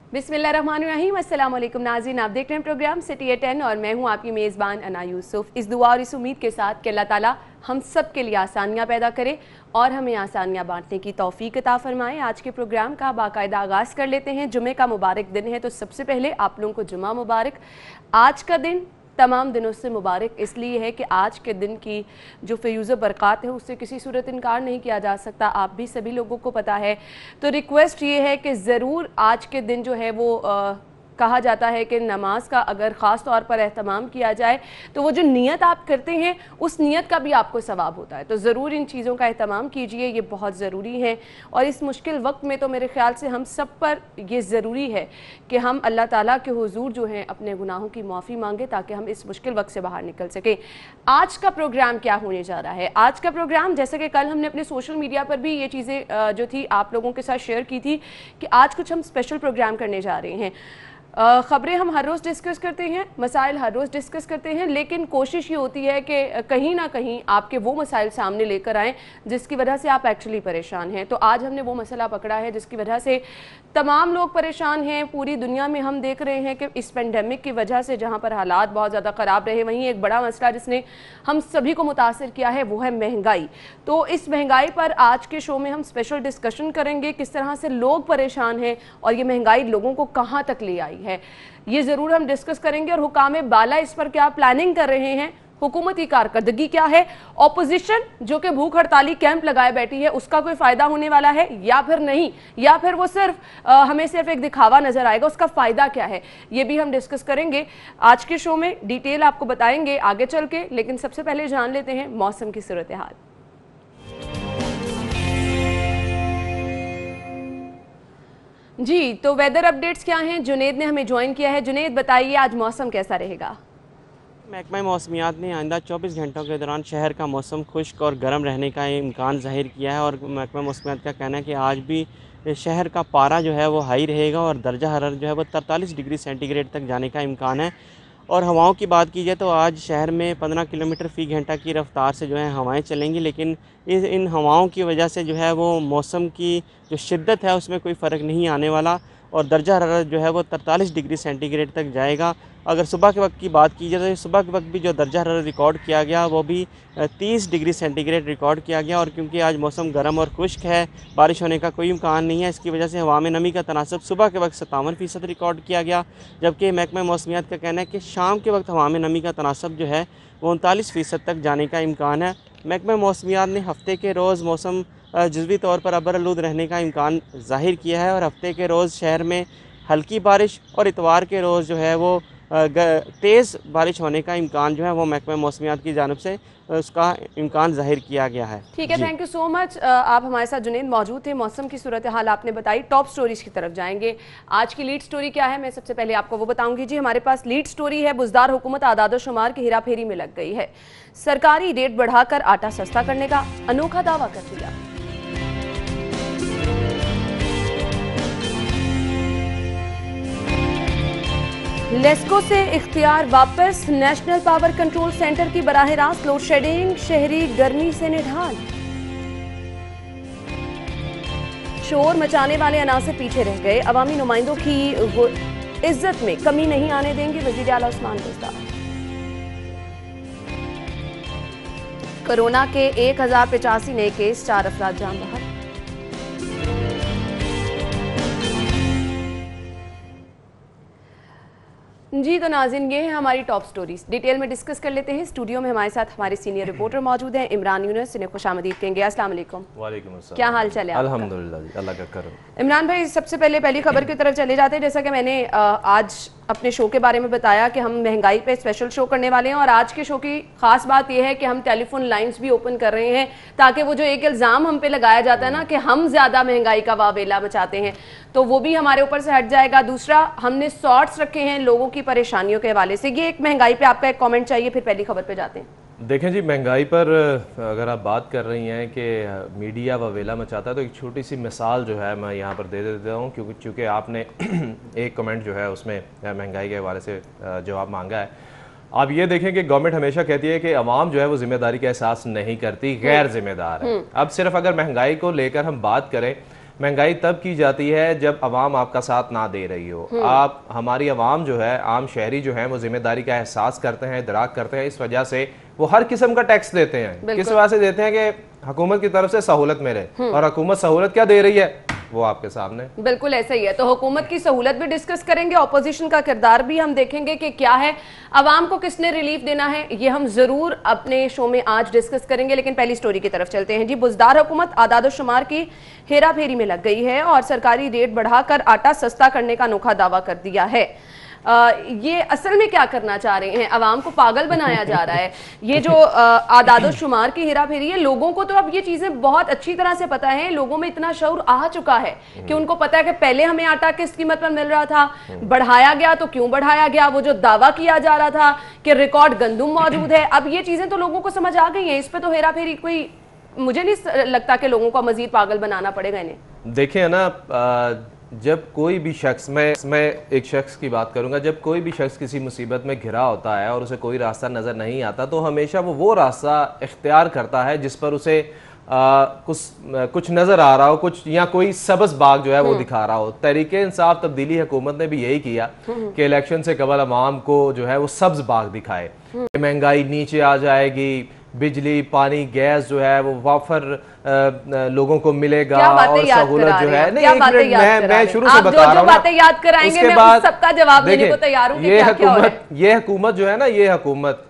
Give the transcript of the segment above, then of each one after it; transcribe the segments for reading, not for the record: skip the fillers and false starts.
बिस्मिल्लाहिर्रहमानिर्रहीम, अस्सलाम वालेकुम नाज़रीन, आप देख रहे हैं प्रोग्राम सिटी एट 10 और मैं हूं आपकी मेज़बान अना यूसुफ। इस दुआ और इस उम्मीद के साथ कि अल्लाह ताला हम सब के लिए आसानियां पैदा करे और हमें आसानियां बांटने की तौफीक अता फरमाए। आज के प्रोग्राम का बाकायदा आगाज़ कर लेते हैं। जुमे का मुबारक दिन है, तो सबसे पहले आप लोगों को जुमा मुबारक। आज का दिन तमाम दिनों से मुबारक इसलिए है कि आज के दिन की जो फ़यूज़ बरक़ात है उससे किसी सूरत इनकार नहीं किया जा सकता। आप भी सभी लोगों को पता है, तो रिक्वेस्ट ये है कि ज़रूर आज के दिन जो है वो कहा जाता है कि नमाज का अगर ख़ास तौर पर एहतमाम किया जाए तो वो जो नियत आप करते हैं उस नियत का भी आपको सवाब होता है। तो ज़रूर इन चीज़ों का एहतमाम कीजिए, ये बहुत ज़रूरी है। और इस मुश्किल वक्त में तो मेरे ख़्याल से हम सब पर ये ज़रूरी है कि हम अल्लाह ताला के हुजूर जो हैं अपने गुनाहों की माफ़ी मांगे ताकि हम इस मुश्किल वक्त से बाहर निकल सकें। आज का प्रोग्राम क्या होने जा रहा है? आज का प्रोग्राम, जैसे कि कल हमने अपने सोशल मीडिया पर भी ये चीज़ें जो थी आप लोगों के साथ शेयर की थी कि आज कुछ हम स्पेशल प्रोग्राम करने जा रहे हैं। ख़बरें हम हर रोज़ डिस्कस करते हैं, मसाइल हर रोज़ डिस्कस करते हैं, लेकिन कोशिश ये होती है कि कहीं ना कहीं आपके वो मसाइल सामने लेकर आएँ जिसकी वजह से आप एक्चुअली परेशान हैं। तो आज हमने वो मसला पकड़ा है जिसकी वजह से तमाम लोग परेशान हैं। पूरी दुनिया में हम देख रहे हैं कि इस पेंडेमिक की वजह से जहाँ पर हालात बहुत ज़्यादा ख़राब रहे, वहीं एक बड़ा मसला जिसने हम सभी को मुतासिर किया है वो है महंगाई। तो इस महंगाई पर आज के शो में हम स्पेशल डिस्कशन करेंगे, किस तरह से लोग परेशान हैं और ये महंगाई लोगों को कहाँ तक ले आई है, ये ज़रूर हम डिस्कस करेंगे। और हुकामे बाला इस पर क्या प्लानिंग कर रहे हैं, हुकूमती कारकर्दगी क्या है, ऑपोजिशन जो कि भूख हड़ताली कैंप लगाए बैठी है उसका कोई फ़ायदा होने वाला है या फिर नहीं, या फिर वो सिर्फ हमें सिर्फ एक दिखावा नज़र आएगा, उसका फ़ायदा क्या है, ये भी हम डिस्कस करेंगे आज के शो में। डिटेल आपको बताएंगे आगे चल के, लेकिन सबसे पहले जान लेते हैं मौसम की सूरत हाल। जी, तो वेदर अपडेट्स क्या हैं, जुनेद ने हमें ज्वाइन किया है। जुनेद बताइए आज मौसम कैसा रहेगा? महकमा मौसमियात ने आइंदा 24 घंटों के दौरान शहर का मौसम खुश्क और गर्म रहने का इम्कान ज़ाहिर किया है। और महकमा मौसमियात का कहना है कि आज भी शहर का पारा जो है वो हाई रहेगा और दर्जा हरारत जो है वो 43 डिग्री सेंटीग्रेड तक जाने का इम्कान है। और हवाओं की बात की जाए तो आज शहर में 15 किलोमीटर फ़ी घंटा की रफ़्तार से जो है हवाएं चलेंगी, लेकिन इन हवाओं की वजह से जो है वो मौसम की जो शिद्दत है उसमें कोई फ़र्क नहीं आने वाला और दर्जा हरारत जो है वो 43 डिग्री सेंटीग्रेड तक जाएगा। अगर सुबह के वक्त की बात की जाए तो सुबह के वक्त भी जो दर्जा हरारत रिकॉर्ड किया गया वो भी 30 डिग्री सेंटीग्रेड रिकॉर्ड किया गया। और क्योंकि आज मौसम गर्म और खुश्क है, बारिश होने का कोई इम्कान नहीं है, इसकी वजह से हवा में नमी का तनासब सुबह के वक्त 57% रिकॉर्ड किया गया, जबकि महकमा मौसमियात का कहना है कि शाम के वक्त हवा में नमी का तनासब जो है वो 39% तक जाने का इम्कान है। महकमा मौसमियात ने हफ्ते के रोज़ मौसम जुज़वी तौर पर अबरआलूद रहने का इम्कान ज़ाहिर किया है और हफ्ते के रोज़ शहर में हल्की बारिश और इतवार के रोज़ जो है वो तेज़ बारिश होने का इम्कान जो है वो महकमा मौसमियात की जानिब से उसका इम्कान ज़ाहिर किया गया है। ठीक है, थैंक यू सो मच। आप हमारे साथ जुनेद मौजूद थे, मौसम की सूरत हाल आपने बताई। टॉप स्टोरीज की तरफ जाएंगे। आज की लीड स्टोरी क्या है, मैं सबसे पहले आपको वो बताऊंगी। जी, हमारे पास लीड स्टोरी है, बुज़दार हुकूमत आदाद शुमार की हेरा फेरी में लग गई है। सरकारी रेट बढ़ाकर आटा सस्ता करने का अनोखा दावा कर दिया। लेस्को से इख्तियार वापस, नेशनल पावर कंट्रोल सेंटर की बराह रास्त लोड शेडिंग, शहरी गर्मी से निढाल। शोर मचाने वाले अनासर पीछे रह गए, अवामी नुमाइंदों की इज्जत में कमी नहीं आने देंगे वज़ीर आला उस्मान बुज़दार। कोरोना के 1085 नए केस, 4 अफराद जान बहक। जी, तो नाज़रीन ये है हमारी टॉप स्टोरीज, डिटेल में डिस्कस कर लेते हैं। स्टूडियो में हमारे साथ हमारे सीनियर रिपोर्टर मौजूद हैं, इमरान यूनुस, जिन्हें खुशामदीद कहेंगे। अस्सलाम वालेकुम। वालेकुम अस्सलाम। क्या हाल चाल है? अल्हम्दुलिल्लाह जी, अल्लाह का करम। इमरान भाई, सबसे पहले पहली खबर की तरफ चले जाते हैं। जैसा कि मैंने आज अपने शो के बारे में बताया कि हम महंगाई पे स्पेशल शो करने वाले हैं और आज के शो की खास बात यह है कि हम टेलीफोन लाइंस भी ओपन कर रहे हैं ताकि वो जो एक इल्ज़ाम हम पे लगाया जाता है ना कि हम ज़्यादा महंगाई का वावेला मचाते हैं, तो वो भी हमारे ऊपर से हट जाएगा। दूसरा, हमने शॉर्ट्स रखे हैं लोगों की परेशानियों के हवाले से। ये एक महंगाई पे आपका एक कमेंट चाहिए, फिर पहली खबर पे जाते हैं। देखें जी, महंगाई पर अगर आप बात कर रही हैं कि मीडिया ववेला मचाता है, तो एक छोटी सी मिसाल जो है मैं यहाँ पर दे देता हूँ, क्योंकि चूँकि आपने एक कमेंट जो है उसमें महंगाई के हवाले से जवाब मांगा है। आप ये देखें कि गवर्नमेंट हमेशा कहती है कि अवाम जो है वो जिम्मेदारी का एहसास नहीं करती, गैर जिम्मेदार है। अब सिर्फ अगर महंगाई को लेकर हम बात करें महंगाई तब की जाती है जब अवाम आपका साथ ना दे रही हो। आप हमारी अवाम जो है, आम शहरी जो है, वो जिम्मेदारी का एहसास करते हैं, इदराक करते हैं, इस वजह से वो हर किस्म का टैक्स देते हैं। किस वजह से देते हैं कि हुकूमत की तरफ से सहूलत मिले, और हुकूमत सहूलत क्या दे रही है वो आपके सामने। बिल्कुल ऐसा ही है। तो हुकूमत की सहूलत भी डिस्कस करेंगे, ऑपोजिशन का किरदार भी हम देखेंगे कि क्या है, अवाम को किसने रिलीफ देना है, ये हम जरूर अपने शो में आज डिस्कस करेंगे। लेकिन पहली स्टोरी की तरफ चलते हैं जी। बुजदार हुकूमत आदादोशुमार की हेरा फेरी में लग गई है और सरकारी रेट बढ़ाकर आटा सस्ता करने का अनोखा दावा कर दिया है। ये असल में क्या करना चाह रहे हैं, अवाम को पागल बनाया जा रहा है। ये जो आदादो शुमार की हेरा फेरी है, लोगों को तो अब ये चीजें बहुत अच्छी तरह से पता है। लोगों में इतना शऊर आ चुका है कि उनको पता है कि पहले हमें आटा किस कीमत पर मिल रहा था, बढ़ाया गया तो क्यों बढ़ाया गया, वो जो दावा किया जा रहा था कि रिकॉर्ड गंदुम मौजूद है, अब ये चीजें तो लोगों को समझ आ गई हैं। इस पर तो हेरा फेरी कोई, मुझे नहीं लगता कि लोगों को मजीद पागल बनाना पड़ेगा इन्हें। देखिए ना, जब कोई भी शख्स, मैं एक शख्स की बात करूंगा, जब कोई भी शख्स किसी मुसीबत में घिरा होता है और उसे कोई रास्ता नज़र नहीं आता तो हमेशा वो रास्ता इख्तियार करता है जिस पर उसे कुछ नज़र आ रहा हो, कुछ या कोई सबस बाग जो है वो दिखा रहा हो। तहरीके इंसाफ तब्दीली हुकूमत ने भी यही किया कि इलेक्शन से कबल अवाम को जो है वो सब्ज बाग दिखाए, महंगाई नीचे आ जाएगी, बिजली पानी गैस जो है वो वाफर लोगों को मिलेगा और सहूलत जो है। नहीं, एक मिनट, मैं शुरू से बता रहा हूँ, बातें याद कराएंगे, उसके बाद सबका जवाब देने को तैयार हूं। ये हुकूमत जो है ना, ये हुकूमत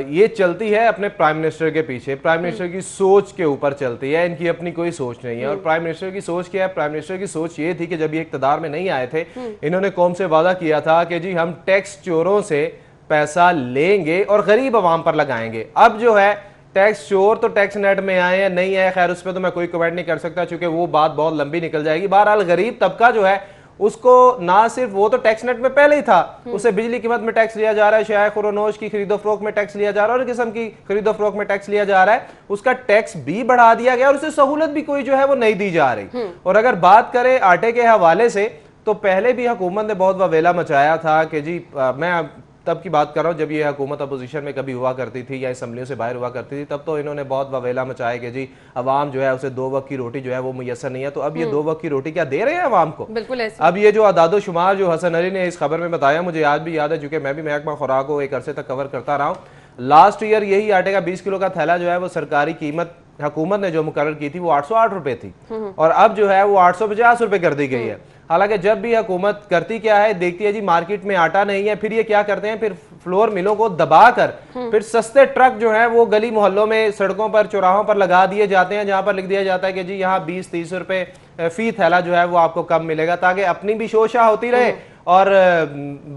ये चलती है अपने प्राइम मिनिस्टर के पीछे, प्राइम मिनिस्टर की सोच के ऊपर चलती है, इनकी अपनी कोई सोच नहीं है। और प्राइम मिनिस्टर की सोच क्या है? प्राइम मिनिस्टर की सोच ये थी कि जब ये इक़्तिदार में नहीं आए थे, इन्होंने कौम से वादा किया था कि जी हम टैक्स चोरों से पैसा लेंगे और गरीब आवाम पर लगाएंगे। अब जो है टैक्स चोर तो टैक्स नेट में आए या नहीं आए, खैर उस पर तो मैं कोई कमेंट नहीं कर सकता क्योंकि वो बात बहुत लंबी निकल जाएगी। बहरहाल गरीब तबका जो है उसको ना सिर्फ वो तो टैक्स नेट में पहले ही था, उसे बिजली कीमत में टैक्स लिया जा रहा है, शाय खुरोनोश की खरीदो फरोख्त में टैक्स लिया जा रहा है और किस्म की खरीदो फरोख्त में टैक्स लिया जा रहा है, उसका टैक्स भी बढ़ा दिया गया और उसे सहूलत भी कोई जो है वो नहीं दी जा रही। और अगर बात करें आटे के हवाले से, तो पहले भी हुकूमत ने बहुत ववेला मचाया था कि जी मैं तब की बात कर रहा हूँ जब ये हुकूमत अपोजिशन में कभी हुआ करती थी या असम्बलियों से बाहर हुआ करती थी, तब तो इन्होंने बहुत ववेला मचाया कि जी अवाम जो है उसे 2 वक्त की रोटी जो है वो मुयसर नहीं है। तो अब ये 2 वक्त की रोटी क्या दे रहे हैं अवाम को? बिल्कुल ऐसे। अब ये जो आदादो शुमार जो हसन अली ने इस खबर में बताया, मुझे आज भी याद है चूंकि मैं भी महकमा खुराक को एक अरसे तक कवर करता रहा हूँ। लास्ट ईयर यही आटे का 20 किलो का थैला जो है वो सरकारी कीमत हुकूमत ने जो मुकर्रर की थी वो 808 रुपए थी और अब जो है वो 850 रुपए कर दी गई है। हालांकि जब भी हुकूमत करती क्या है, देखती है जी मार्केट में आटा नहीं है, फिर ये क्या करते हैं, फिर फ्लोर मिलों को दबाकर फिर सस्ते ट्रक जो है वो गली मोहल्लों में, सड़कों पर, चौराहों पर लगा दिए जाते हैं, जहां पर लिख दिया जाता है कि जी यहाँ 20-30 रुपए फी थैला जो है वो आपको कम मिलेगा, ताकि अपनी भी शोशा होती रहे और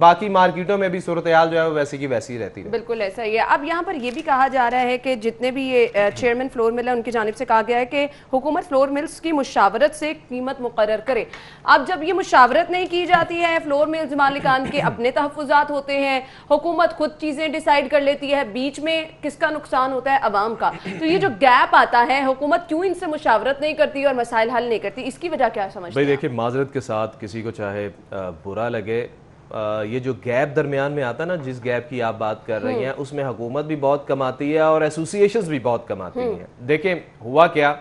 बाकी मार्केटों में भी सूरत-ए-हाल जो है वो वैसी की वैसी रहती है। बिल्कुल ऐसा ही है। अब यहाँ पर यह भी कहा जा रहा है कि जितने भी ये चेयरमैन फ्लोर मिल है उनकी जानिब से कहा गया है कि हुकूमत फ्लोर मिल्स की मुशावरत से कीमत मुकर्रर करे। अब जब ये मुशावरत नहीं की जाती है, फ्लोर मिल्स मालिकान के अपने तहफ़्फ़ुज़ात होते हैं, हुकूमत खुद चीज़ें डिसाइड कर लेती है, बीच में किसका नुकसान होता है? अवाम का। तो ये जो गैप आता है, हुकूमत क्यों इनसे मुशावरत नहीं करती और मसाइल हल नहीं करती, इसकी वजह क्या समझते हैं? भाई देखिए, माजरत के साथ किसी को चाहे बुरा लगे, ये जो गैप दरमियान में आता है ना, जिस गैप की आप बात कर रही हैं, उसमें हुकूमत भी बहुत कमाती है और एसोसिएशंस भी बहुत कमाती हैं। देखिए हुआ क्या,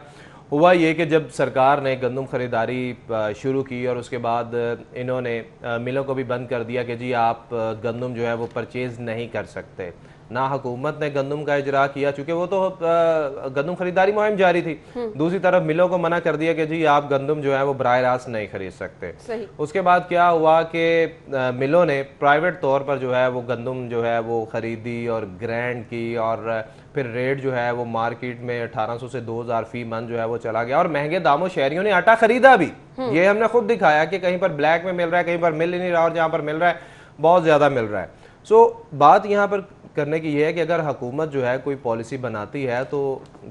हुआ ये कि जब सरकार ने गंदम खरीदारी शुरू की और उसके बाद इन्होंने मिलों को भी बंद कर दिया कि जी आप गंदम जो है वो परचेज नहीं कर सकते, ना हुकूमत ने गंदम का इजरा किया चूंकि वो तो गंदम खरीदारी मुहिम जारी थी, दूसरी तरफ मिलों को मना कर दिया कि जी आप गंदम जो है वो बराह रास्त नहीं खरीद सकते। उसके बाद क्या हुआ कि मिलों ने प्राइवेट तौर पर जो है वो गंदम जो है वो खरीदी और ग्रैंड की और फिर रेट जो है वो मार्केट में 1800 से 2000 फी मन जो है वो चला गया और महंगे दामों शहरियों ने आटा खरीदा भी। ये हमने खुद दिखाया कि कहीं पर ब्लैक में मिल रहा है, कहीं पर मिल ही नहीं रहा और जहाँ पर मिल रहा है बहुत ज़्यादा मिल रहा है। सो बात यहाँ पर करने की ये है कि अगर हुकूमत जो है कोई पॉलिसी बनाती है तो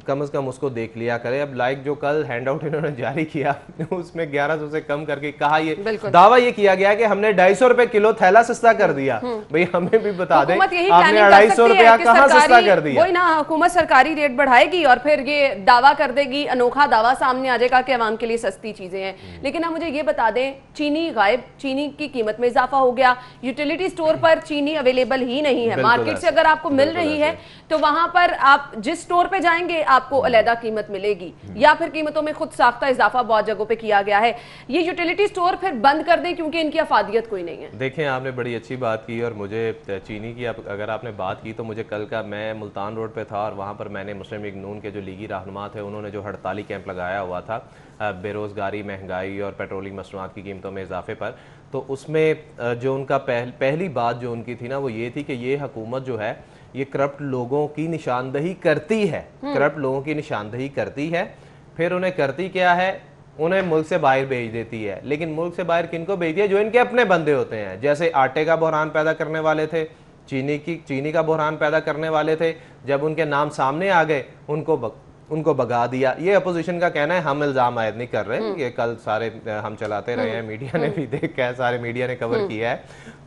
कम से कम उसको देख लिया करे। अब लाइक जो कल हैंडआउट इन्होंने जारी किया उसमें 1100 से कम करके कहा, ये दावा ये किया गया कि हमने 250 रुपए किलो थैला सस्ता कर दिया। भाई हमें भी बता दें आपने 250 रुपया कहाँ सस्ता कर दिया? वही ना, हुकूमत सरकारी रेट बढ़ाएगी और फिर ये दावा कर देगी, अनोखा दावा सामने आ जाएगा कि अवाम के लिए सस्ती चीजें हैं। लेकिन आप मुझे ये बता दें, चीनी गायब, चीनी की कीमत में इजाफा हो गया, यूटिलिटी स्टोर पर चीनी अवेलेबल ही नहीं है, मार्केट से अगर आपको मिल रही है तो वहां पर आप जिस स्टोर पे जाएंगे आपको अलहदा कीमत मिलेगी, या फिर कीमतों में खुद साख्ता इजाफा बहुत जगहों पे किया गया है। ये यूटिलिटी स्टोर फिर बंद कर दें क्योंकि इनकी अफादियत कोई नहीं है। देखें, आपने बड़ी अच्छी बात की, और मुझे चीनी की अगर आपने बात की तो मुझे कल का, मैं मुल्तान रोड पे था और वहाँ पर मैंने मुस्लिम लीग नून के जो लीगी रहनुमा थे उन्होंने जो हड़ताली कैंप लगाया हुआ था बेरोज़गारी, महंगाई और पेट्रोलियम मसनूआत की कीमतों में इजाफे पर, तो उसमें जो उनका पहली बात जो उनकी थी ना वो ये थी कि ये हुकूमत जो है ये करप्ट लोगों की निशानदही करती है, करप्ट लोगों की निशानदही करती है। फिर उन्हें करती क्या है, उन्हें मुल्क से बाहर भेज देती है। लेकिन मुल्क से बाहर किनको भेजती है? जो इनके अपने बंदे होते हैं। जैसे आटे का बहरान पैदा करने वाले थे, चीनी का बहरान पैदा करने वाले थे, जब उनके नाम सामने आ गए उनको भगा दिया। ये अपोजिशन का कहना है, हम इल्ज़ाम आयद नहीं कर रहे, ये कल सारे हम चलाते रहे हैं, मीडिया ने भी देखा है, सारे मीडिया ने कवर किया है,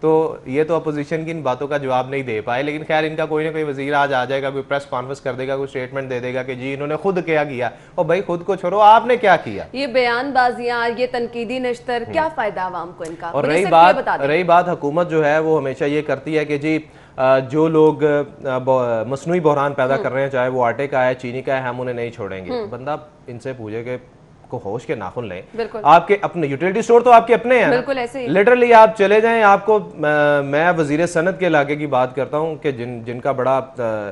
तो ये तो अपोजिशन की इन बातों का जवाब नहीं दे पाए। लेकिन खैर इनका कोई ना कोई वजीर आज आ जाएगा, कोई प्रेस कॉन्फ्रेंस कर देगा, कोई स्टेटमेंट दे देगा कि जी इन्होंने खुद क्या किया। और भाई खुद को छोड़ो, आपने क्या किया? ये बयानबाजियां, ये तनकीदी नश्तर, क्या फायदा आवाम को इनका? और रही बात हुकूमत जो है वो हमेशा ये करती है कि जी जो लोग मसनूई बहरान पैदा कर रहे हैं, चाहे वो आटे का है, चीनी का है, हम उन्हें नहीं छोड़ेंगे। बंदा इनसे पूछे कि को होश के नाखुन लें। आपके अपने यूटिलिटी स्टोर तो आपके अपने हैं, बिल्कुल ऐसे ही। लिटरली आप चले जाएं, आपको मैं वजीर सनत के इलाके की बात करता हूं कि जिनका बड़ा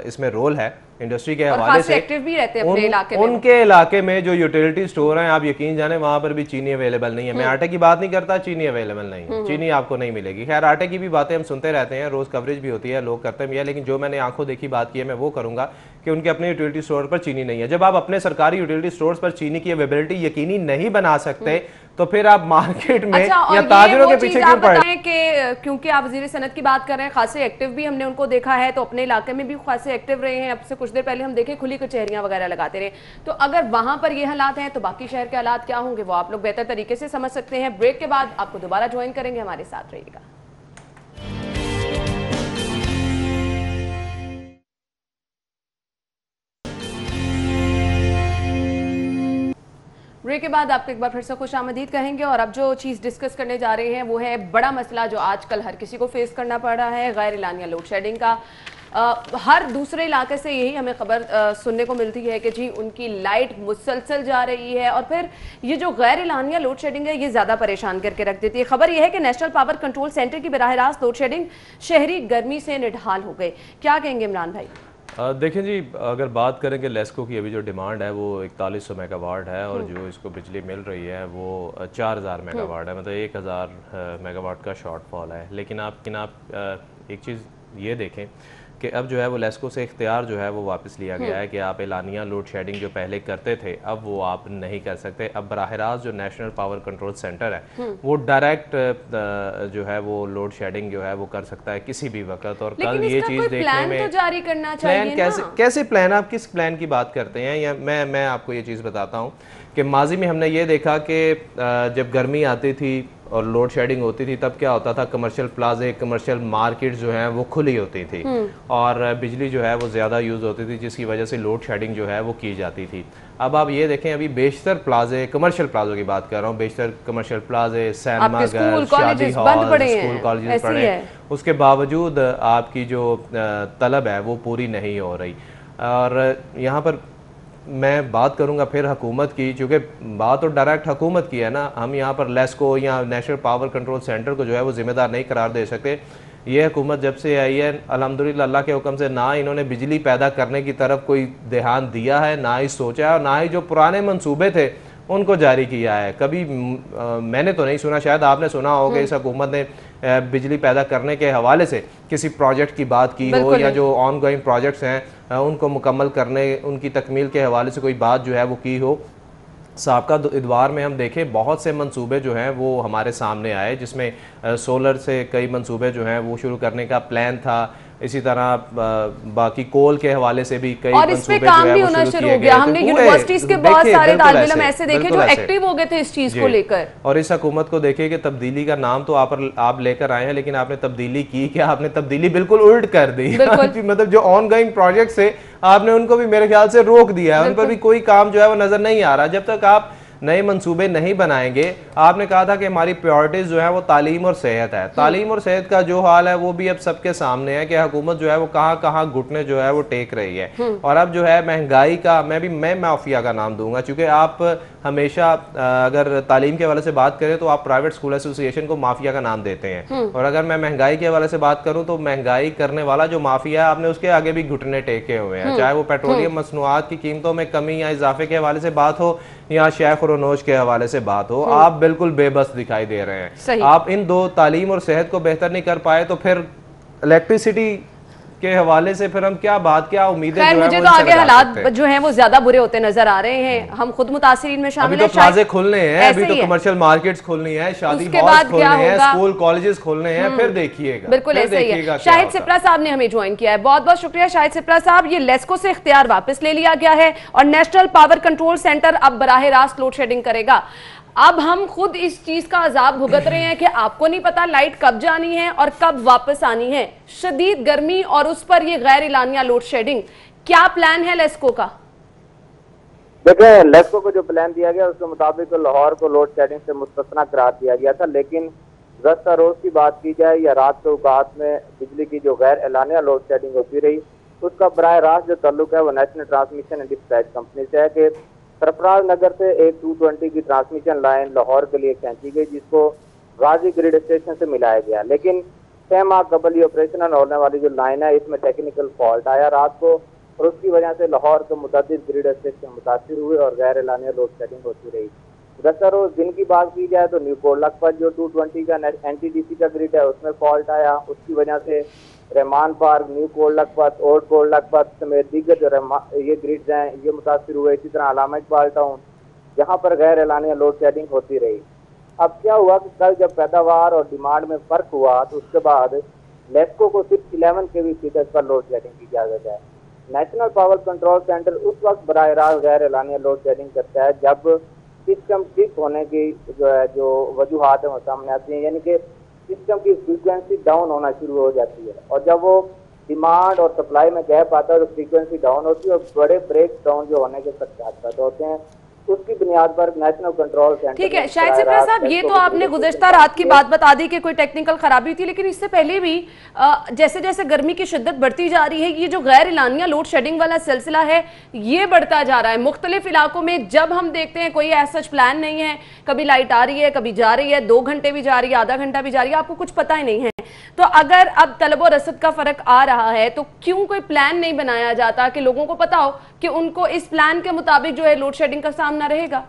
इसमें रोल है इंडस्ट्री के हवाले से, एक्टिव भी रहते हैं अपने इलाके में। उनके इलाके में जो यूटिलिटी स्टोर हैं, आप यकीन जाने वहां पर भी चीनी अवेलेबल नहीं है। मैं आटे की बात नहीं करता, चीनी अवेलेबल नहीं है, चीनी आपको नहीं मिलेगी। खैर आटे की भी बातें हम सुनते रहते हैं, रोज कवरेज भी होती है, लोग करते भी है, लेकिन जो मैंने आंखों देखी बात की है मैं वो करूंगा कि उनके अपने यूटिलिटी स्टोर पर चीनी नहीं है। जब आप अपने सरकारी यूटिलिटी स्टोर्स पर चीनी की अवेलेबिलिटी यकीनी नहीं बना सकते तो फिर आप मार्केट में या ताजिरों के पीछे क्यों पड़ रहे हैं? कि क्योंकि आप वजीर सनत की बात कर रहे हैं, खासे एक्टिव भी हमने उनको देखा है, तो अपने इलाके में भी खासे एक्टिव रहे हैं। अब से कुछ देर पहले हम देखें खुली कचहरियां वगैरह लगाते रहे। तो अगर वहां पर ये हालात हैं तो बाकी शहर के हालात क्या होंगे वो आप लोग बेहतर तरीके से समझ सकते हैं। ब्रेक के बाद आपको दोबारा ज्वाइन करेंगे, हमारे साथ रहिएगा। ब्रेक के बाद आपको एक बार फिर से खुश आमदीद कहेंगे। और अब जो चीज़ डिस्कस करने जा रहे हैं वो है बड़ा मसला जो आजकल हर किसी को फेस करना पड़ रहा है, गैर एलानिया लोड शेडिंग का। हर दूसरे इलाके से यही हमें खबर सुनने को मिलती है कि जी उनकी लाइट मुसलसल जा रही है, और फिर ये जो गैर एलानिया लोड शेडिंग है ये ज़्यादा परेशान करके रख देती है। खबर यह है कि नेशनल पावर कंट्रोल सेंटर की बराह रास्त लोड शेडिंग शहरी गर्मी से निढाल हो गए। क्या कहेंगे इमरान भाई? देखें जी, अगर बात करें कि लेस्को की अभी जो डिमांड है वो 4100 मेगावाट है, और जो इसको बिजली मिल रही है वो 4000 मेगावाट है, मतलब 1000 मेगावाट का शॉर्टफॉल है। लेकिन आप एक चीज़ ये देखें कि अब जो है वो लेस्को से इख्तियार जो है वो वापस लिया गया है कि आप एलानिया लोड शेडिंग जो पहले करते थे अब वो आप नहीं कर सकते। अब बराह रास्त जो नेशनल पावर कंट्रोल सेंटर है वो डायरेक्ट जो है वो लोड शेडिंग जो है वो कर सकता है किसी भी वक्त। और कल ये चीज़ देखने में तो जारी करना चाहिए प्लान कैसे प्लान, आप किस प्लान की बात करते हैं? या मैं आपको ये चीज़ बताता हूँ कि माजी में हमने ये देखा कि जब गर्मी आती थी और लोड शेडिंग होती थी तब क्या होता था, कमर्शियल प्लाजे, कमर्शियल मार्केट जो हैं वो खुली होती थी और बिजली जो है वो ज़्यादा यूज़ होती थी, जिसकी वजह से लोड शेडिंग जो है वो की जाती थी। अब आप ये देखें, अभी बेशतर प्लाजे, कमर्शियल प्लाजों की बात कर रहा हूँ, बेशतर कमर्शियल प्लाजे, सिनेमा घर, शादी हॉल, स्कूल कॉलेजेस पढ़े, उसके बावजूद आपकी जो तलब है वो पूरी नहीं हो रही। और यहाँ पर मैं बात करूंगा फिर हुकूमत की, क्योंकि बात तो डायरेक्ट हुकूमत की है ना। हम यहाँ पर लेस्को या नेशनल पावर कंट्रोल सेंटर को जो है वो जिम्मेदार नहीं करार दे सकते। ये हुकूमत जब से आई है अल्हम्दुलिल्लाह अल्लाह के हुक्म से ना इन्होंने बिजली पैदा करने की तरफ कोई ध्यान दिया है, ना ही सोचा है, और ना ही जो पुराने मंसूबे थे उनको जारी किया है। कभी मैंने तो नहीं सुना, शायद आपने सुना होगा इस हुकूमत ने बिजली पैदा करने के हवाले से किसी प्रोजेक्ट की बात की हो, या जो ऑन गोइंग प्रोजेक्ट्स हैं उनको मुकम्मल करने, उनकी तकमील के हवाले से कोई बात जो है वो की हो। साबका इदवार में हम देखें बहुत से मंसूबे जो हैं वो हमारे सामने आए, जिसमें सोलर से कई मंसूबे जो हैं वो शुरू करने का प्लान था। इसी तरह बाकी कोल के हवाले से भी कई और इस पे काम भी होना शुरू हो गया। हमने यूनिवर्सिटीज के बहुत सारे तालिब इल्म ऐसे देखे जो एक्टिव हो गए थे इस चीज को लेकर। और इस हुकूमत को देखिए कि तब्दीली का नाम तो आप लेकर आए हैं, लेकिन आपने तब्दीली की क्या? आपने तब्दीली बिल्कुल उल्ट कर दी। मतलब जो ऑन गोइंग प्रोजेक्ट्स है आपने उनको भी मेरे ख्याल से रोक दिया है, उन पर भी कोई काम जो है वो नजर नहीं आ रहा। जब तक आप नए मंसूबे नहीं बनाएंगे। आपने कहा था कि हमारी प्रायोरिटीज जो है वो तालीम और सेहत है। तालीम और सेहत का जो हाल है वो भी अब सबके सामने है कि हुकूमत जो है वो कहाँ कहाँ घुटने जो है वो टेक रही है। और अब जो है महंगाई का मैं माफिया का नाम दूंगा, क्योंकि आप हमेशा अगर तालीम के हवाले से बात करें तो आप प्राइवेट स्कूल एसोसिएशन को माफिया का नाम देते हैं, और अगर मैं महंगाई के हवाले से बात करूं तो महंगाई करने वाला जो माफिया है आपने उसके आगे भी घुटने टेके हुए हैं। चाहे वो पेट्रोलियम मसनूआत की कीमतों में कमी या इजाफे के हवाले से बात हो या शेख और नोश के हवाले से बात हो, आप बिल्कुल बेबस दिखाई दे रहे हैं। आप इन दो तालीम और सेहत को बेहतर नहीं कर पाए तो फिर इलेक्ट्रिसिटी के हवाले से फिर हम क्या उम्मीदें खैर मुझे तो आगे हालात जो हैं वो ज्यादा बुरे होते नजर आ रहे हैं। हम खुद मुतासिरीन में शामिल हैं। अभी तो प्लाजे खुलने हैं, अभी तो कमर्शियल मार्केट्स खुलनी है, शादी हॉल खुलने हैं, स्कूल कॉलेजेस खुलने हैं, फिर देखिएगा। बिल्कुल ऐसा ही है। शाहिद सिप्रा साहब ने हमें ज्वाइन किया है, बहुत बहुत शुक्रिया शाहिद सिप्रा साहब। ये लेस्को से इख्तियार वापस ले लिया गया है और नेशनल पावर कंट्रोल सेंटर अब बराह रास्त लोड शेडिंग करेगा। अब हम खुद इस चीज का अजाब भुगत रहे हैं कि आपको नहीं पता लाइट कब जानी है और कब वापस आनी है। शदीद गर्मी और उस पर ये गैर इलानिया लोड शेडिंग, क्या प्लान है लेस्को का? देखिए, लेस्को को जो प्लान दिया गया उसके मुताबिक लाहौर को लोड शेडिंग से मुस्तस्ना करार दिया गया था, लेकिन गुज़श्ता रोज की बात की जाए या रात के औकात में बिजली की जो गैर एलानिया लोड शेडिंग होती रही, उसका बराह रास्त जो ताल्लुक है वो national transmission and dispatch company से है कि सरफराज नगर से एक 220 की ट्रांसमिशन लाइन लाहौर के लिए खींची गई, जिसको गाजी ग्रिड स्टेशन से मिलाया गया। लेकिन 6 माह कबल ये ऑपरेशनल होने वाली जो लाइन है इसमें टेक्निकल फॉल्ट आया रात को, और उसकी वजह से लाहौर के मुतअद्दिद ग्रिड स्टेशन मुतासिर हुए और गैर एलानिया लोड शेडिंग होती रही। गुज़श्ता रोज दिन की बात की जाए तो न्यू कोट लखपत जो 220 का NTDC का ग्रिड है उसमें फॉल्ट आया, उसकी वजह से Rahman Park, New Kot Lakhpat, old Kot Lakhpat समेत दीगर जो ये ग्रिड्स हैं ये मुतासिर हुए। इसी तरह अलामा इकबाल टाउन जहाँ पर गैर एलानिया लोड शेडिंग होती रही। अब क्या हुआ कि कल जब पैदावार और डिमांड में फर्क हुआ तो उसके बाद लेस्को को सिर्फ 11 kV फीडर पर लोड शेडिंग की इजाजत है। नेशनल पावर कंट्रोल सेंटर उस वक्त बराह रास्त गैर एलानिया लोड शेडिंग करता है जब सिस्टम ठीक होने की जो वजूहात है वो सामने आती हैं, यानी कि सिस्टम की फ्रीक्वेंसी डाउन होना शुरू हो जाती है, और जब वो डिमांड और सप्लाई में गैप आता है तो फ्रीक्वेंसी डाउन होती है और बड़े ब्रेक डाउन जो होने के खदशात होते हैं, उसकी बुनियाद पर नेशनल कंट्रोल सेंटर। ठीक है शाहिद सिप्रा साहब, ये तो आपने गुज़श्ता रात की बात बता दी कि कोई टेक्निकल खराबी थी, लेकिन इससे पहले भी जैसे जैसे गर्मी की शिद्दत बढ़ती जा रही है ये जो गैर इलानिया लोड शेडिंग वाला सिलसिला है ये बढ़ता जा रहा है। मुख्तलिफ इलाकों में जब हम देखते हैं कोई ऐसा प्लान नहीं है, कभी लाइट आ रही है, कभी जा रही है, 2 घंटे भी जा रही है, आधा घंटा भी जा रही है, आपको कुछ पता ही नहीं है। तो अगर अब तलब और रसद का फर्क आ रहा है तो क्यों कोई प्लान नहीं बनाया जाता कि लोगों को पता हो कि उनको इस प्लान के मुताबिक जो है लोड शेडिंग का सामना रहेगा?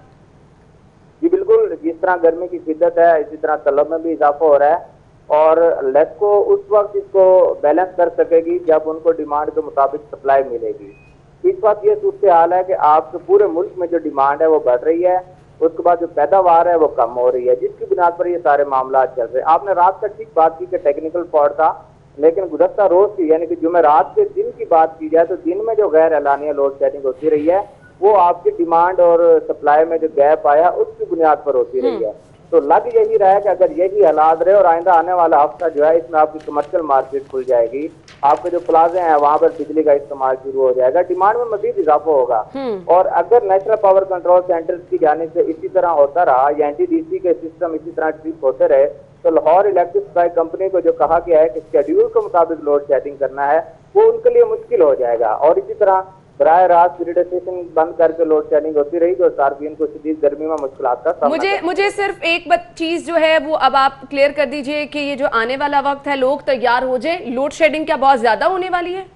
जी बिल्कुल, जिस तरह गर्मी की शिद्दत है इसी तरह तलब में भी इजाफा हो रहा है, और लेस्को उस वक्त इसको बैलेंस कर सकेगी जब उनको डिमांड के मुताबिक सप्लाई मिलेगी। इस वक्त ये सूरत हाल है कि आपके पूरे मुल्क में जो डिमांड है वो बढ़ रही है, उसके बाद जो पैदावार है वो कम हो रही है, जिसकी बुनियाद पर ये सारे मामला चल रहे हैं। आपने रात का ठीक बात की कि टेक्निकल फॉल्ट था, लेकिन गुज़श्ता रोज की यानी कि जुमेरात के दिन की बात की जाए तो दिन में जो गैर एलानिया लोड शेडिंग होती रही है वो आपकी डिमांड और सप्लाई में जो गैप आया उसकी बुनियाद पर होती रही है। तो लग यही रहा है कि अगर यही हालात रहे और आइंदा आने वाला हफ्ता जो है इसमें आपकी कमर्शियल मार्केट खुल जाएगी, आपके जो प्लाजे हैं वहां पर बिजली का इस्तेमाल शुरू हो जाएगा, डिमांड में मजीद इजाफा होगा। और अगर नेशनल पावर कंट्रोल सेंटर की जाने से इसी तरह होता रहा या NTDC के सिस्टम इसी तरह ठीक होते रहे तो लाहौर इलेक्ट्रिक सप्लाई कंपनी को जो कहा गया है कि शेड्यूल के मुताबिक लोड शेडिंग करना है वो उनके लिए मुश्किल हो जाएगा। और इसी तरह बराह रास्त ग्रिड स्टेशन बंद करके लोड शेडिंग होती रही तो सार्फिन को शदीद गर्मी में मुश्किलात का सामना मुझे सिर्फ एक चीज जो है वो अब आप क्लियर कर दीजिए कि ये जो आने वाला वक्त है लोग तैयार हो जाए, लोड शेडिंग क्या बहुत ज्यादा होने वाली है?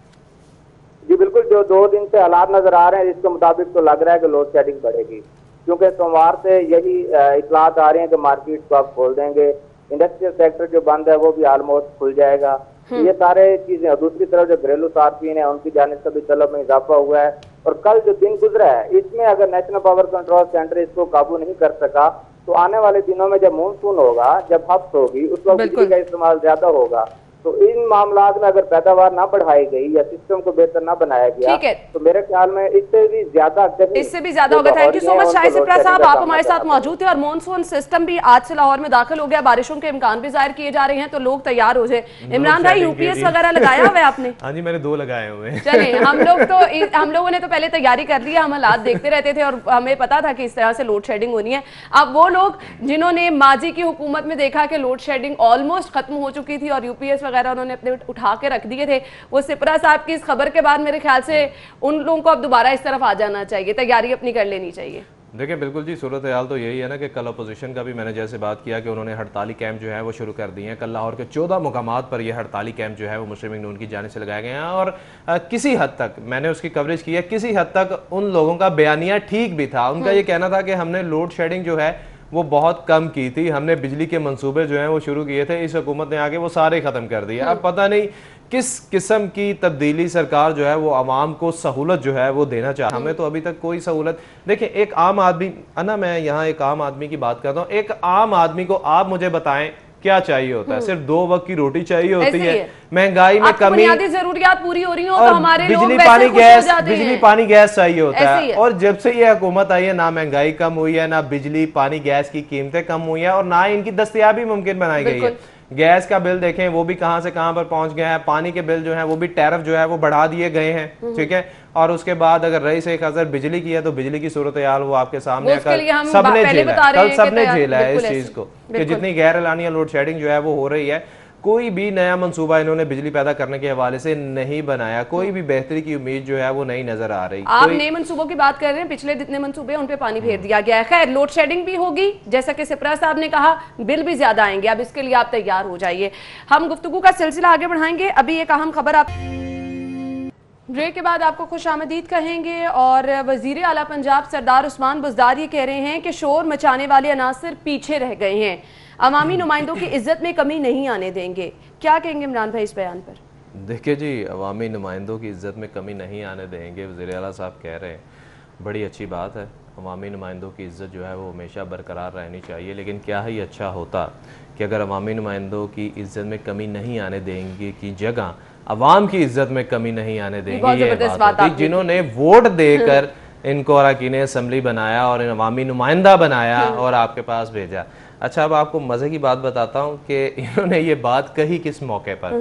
जी बिल्कुल, जो 2 दिन से हालात नजर आ रहे हैं इसके मुताबिक तो लग रहा है कि लोड शेडिंग बढ़ेगी, क्योंकि सोमवार से यही इतलात आ रही है कि मार्केट को आप खोल देंगे, इंडस्ट्रियल सेक्टर जो बंद है वो भी ऑलमोस्ट खुल जाएगा। ये सारे चीजें, दूसरी तरफ जो घरेलू सार्फिन है उनकी जानिब से भी तलब में इजाफा हुआ है। और कल जो दिन गुजरा है इसमें अगर नेशनल पावर कंट्रोल सेंटर इसको काबू नहीं कर सका तो आने वाले दिनों में जब मानसून होगा, जब हफ्त होगी, उस वक्त बिजली का इस्तेमाल ज्यादा होगा तो इन मामलात में अगर पैदावार ना बढ़ाई गई या सिस्टम को बेहतर ना बनाया गया, ठीक है, तो मेरे ख्याल में इससे भी ज्यादा होगा। Thank you so much Shahid Shipra साहब, आप हमारे साथ मौजूद थे। और मॉनसून सिस्टम भी आज से लाहौर में दाखिल हो गया, बारिशों के इम्कान भी जाहिर किए जा रहे हैं, तो लोग तैयार हो जाए। इमरान भाई, यूपीएस वगैरह लगाया हुआ है आपने? हाँ जी, मैंने 2 लगाए हुए हैं। चलिए, हम लोगों ने तो पहले तैयारी कर ली है, हम हालात देखते रहते थे और हमें पता था कि इस तरह से लोड शेडिंग होनी है। अब वो लोग जिन्होंने माजी की हुकूमत में देखा कि लोड शेडिंग ऑलमोस्ट खत्म हो चुकी थी और यूपीएस वगैरह उन्होंने अपने उठा के रख दिए थे, वो सिप्रा साहब की इस खबर के बाद मेरे ख्याल से उन लोगों को अब दोबारा इस तरफ आ जाना चाहिए, तैयारी अपनी कर लेनी चाहिए। देखिए बिल्कुल जी, सूरत हाल तो यही है ना कि कल अपोजिशन का भी मैंने जैसे बात किया कि उन्होंने हड़ताली कैंप जो है वो शुरू कर दिए हैं। कल लाहौर के 14 मुकामात पर ये हड़ताली कैंप जो है वो मुस्लिम लीग नून की जानिब से लगाए गए हैं और किसी हद तक मैंने उसकी कवरेज की है, किसी हद तक उन लोगों का बयानिया ठीक भी था। उनका ये कहना था कि हमने लोड शेडिंग जो है वो बहुत कम की थी, हमने बिजली के मंसूबे जो हैं वो शुरू किए थे, इस हुकूमत ने आके वो सारे ख़त्म कर दिए। अब पता नहीं किस किस्म की तब्दीली सरकार जो है वो आवाम को सहूलत जो है वो देना चाहे। हमें तो अभी तक कोई सहूलत, देखिए एक आम आदमी ना, मैं यहाँ एक आम आदमी की बात करता हूँ, एक आम आदमी को आप मुझे बताएं क्या चाहिए होता है? सिर्फ 2 वक्त की रोटी चाहिए होती है, महंगाई में कमी, बुनियादी जरूरियात पूरी हो रही हो तो हमारे लोग बिजली पानी गैस चाहिए होता है। और जब से ये हुकूमत आई है ना महंगाई कम हुई है, ना बिजली पानी गैस की कीमतें कम हुई है और ना ही इनकी दस्तयाबी मुमकिन बनाई गई है। गैस का बिल देखें वो भी कहां से कहां पर पहुंच गया है, पानी के बिल जो है वो भी टैरिफ जो है वो बढ़ा दिए गए हैं, ठीक है। और उसके बाद अगर रही से 1000 बिजली की है तो बिजली की सूरत हाल वो आपके सामने सबने झेला है इस चीज को कि जितनी गैर एलानिया लोड शेडिंग जो है वो हो रही है, कोई भी नया मंसूबा इन्होंने बिजली पैदा करने के हवाले से नहीं बनाया, कोई भी बेहतरी की उम्मीद जो है वो नहीं नजर आ रही। आप नए मंसूबों की बात कर रहे हैं, पिछले जितने मंसूबे हैं उन पे पानी फेर दिया गया है। खैर, लोड शेडिंग भी होगी, जैसा कि सिप्रा साहब ने कहा, बिल भी ज्यादा आएंगे, अब इसके लिए आप तैयार हो जाइए। हम गुफ्तगू का सिलसिला आगे बढ़ाएंगे। अभी एक अहम खबर आप ब्रेक के बाद आपको खुशामदीद कहेंगे और वजीर आला पंजाब सरदार उस्मान बुज़दार ये कह रहे हैं कि शोर मचाने वाले अनासर पीछे रह गए हैं, अवामी नुमाइंदों की इज्जत में कमी नहीं आने देंगे। क्या कहेंगे इमरान भाई इस बयान पर? देखिए जी, अवामी नुमाइंदों की इज्जत में कमी नहीं आने देंगे, वज़ीर आला साहब कह रहे हैं, बड़ी अच्छी बात है। अवामी नुमाइंदों की इज्जत जो है वो हमेशा बरकरार रहनी चाहिए, लेकिन क्या ही अच्छा होता कि अगर अवामी नुमाइंदों की इज्जत में कमी नहीं आने देंगे की जगह अवाम की इज्जत में कमी नहीं आने देंगे। ये बात होती, जिन्होंने वोट देकर इनको अरकान असेंबली बनाया और अवामी नुमाइंदा बनाया और आपके पास भेजा। अच्छा, अब आपको मज़े की बात बताता हूँ कि इन्होंने ये बात कही किस मौके पर।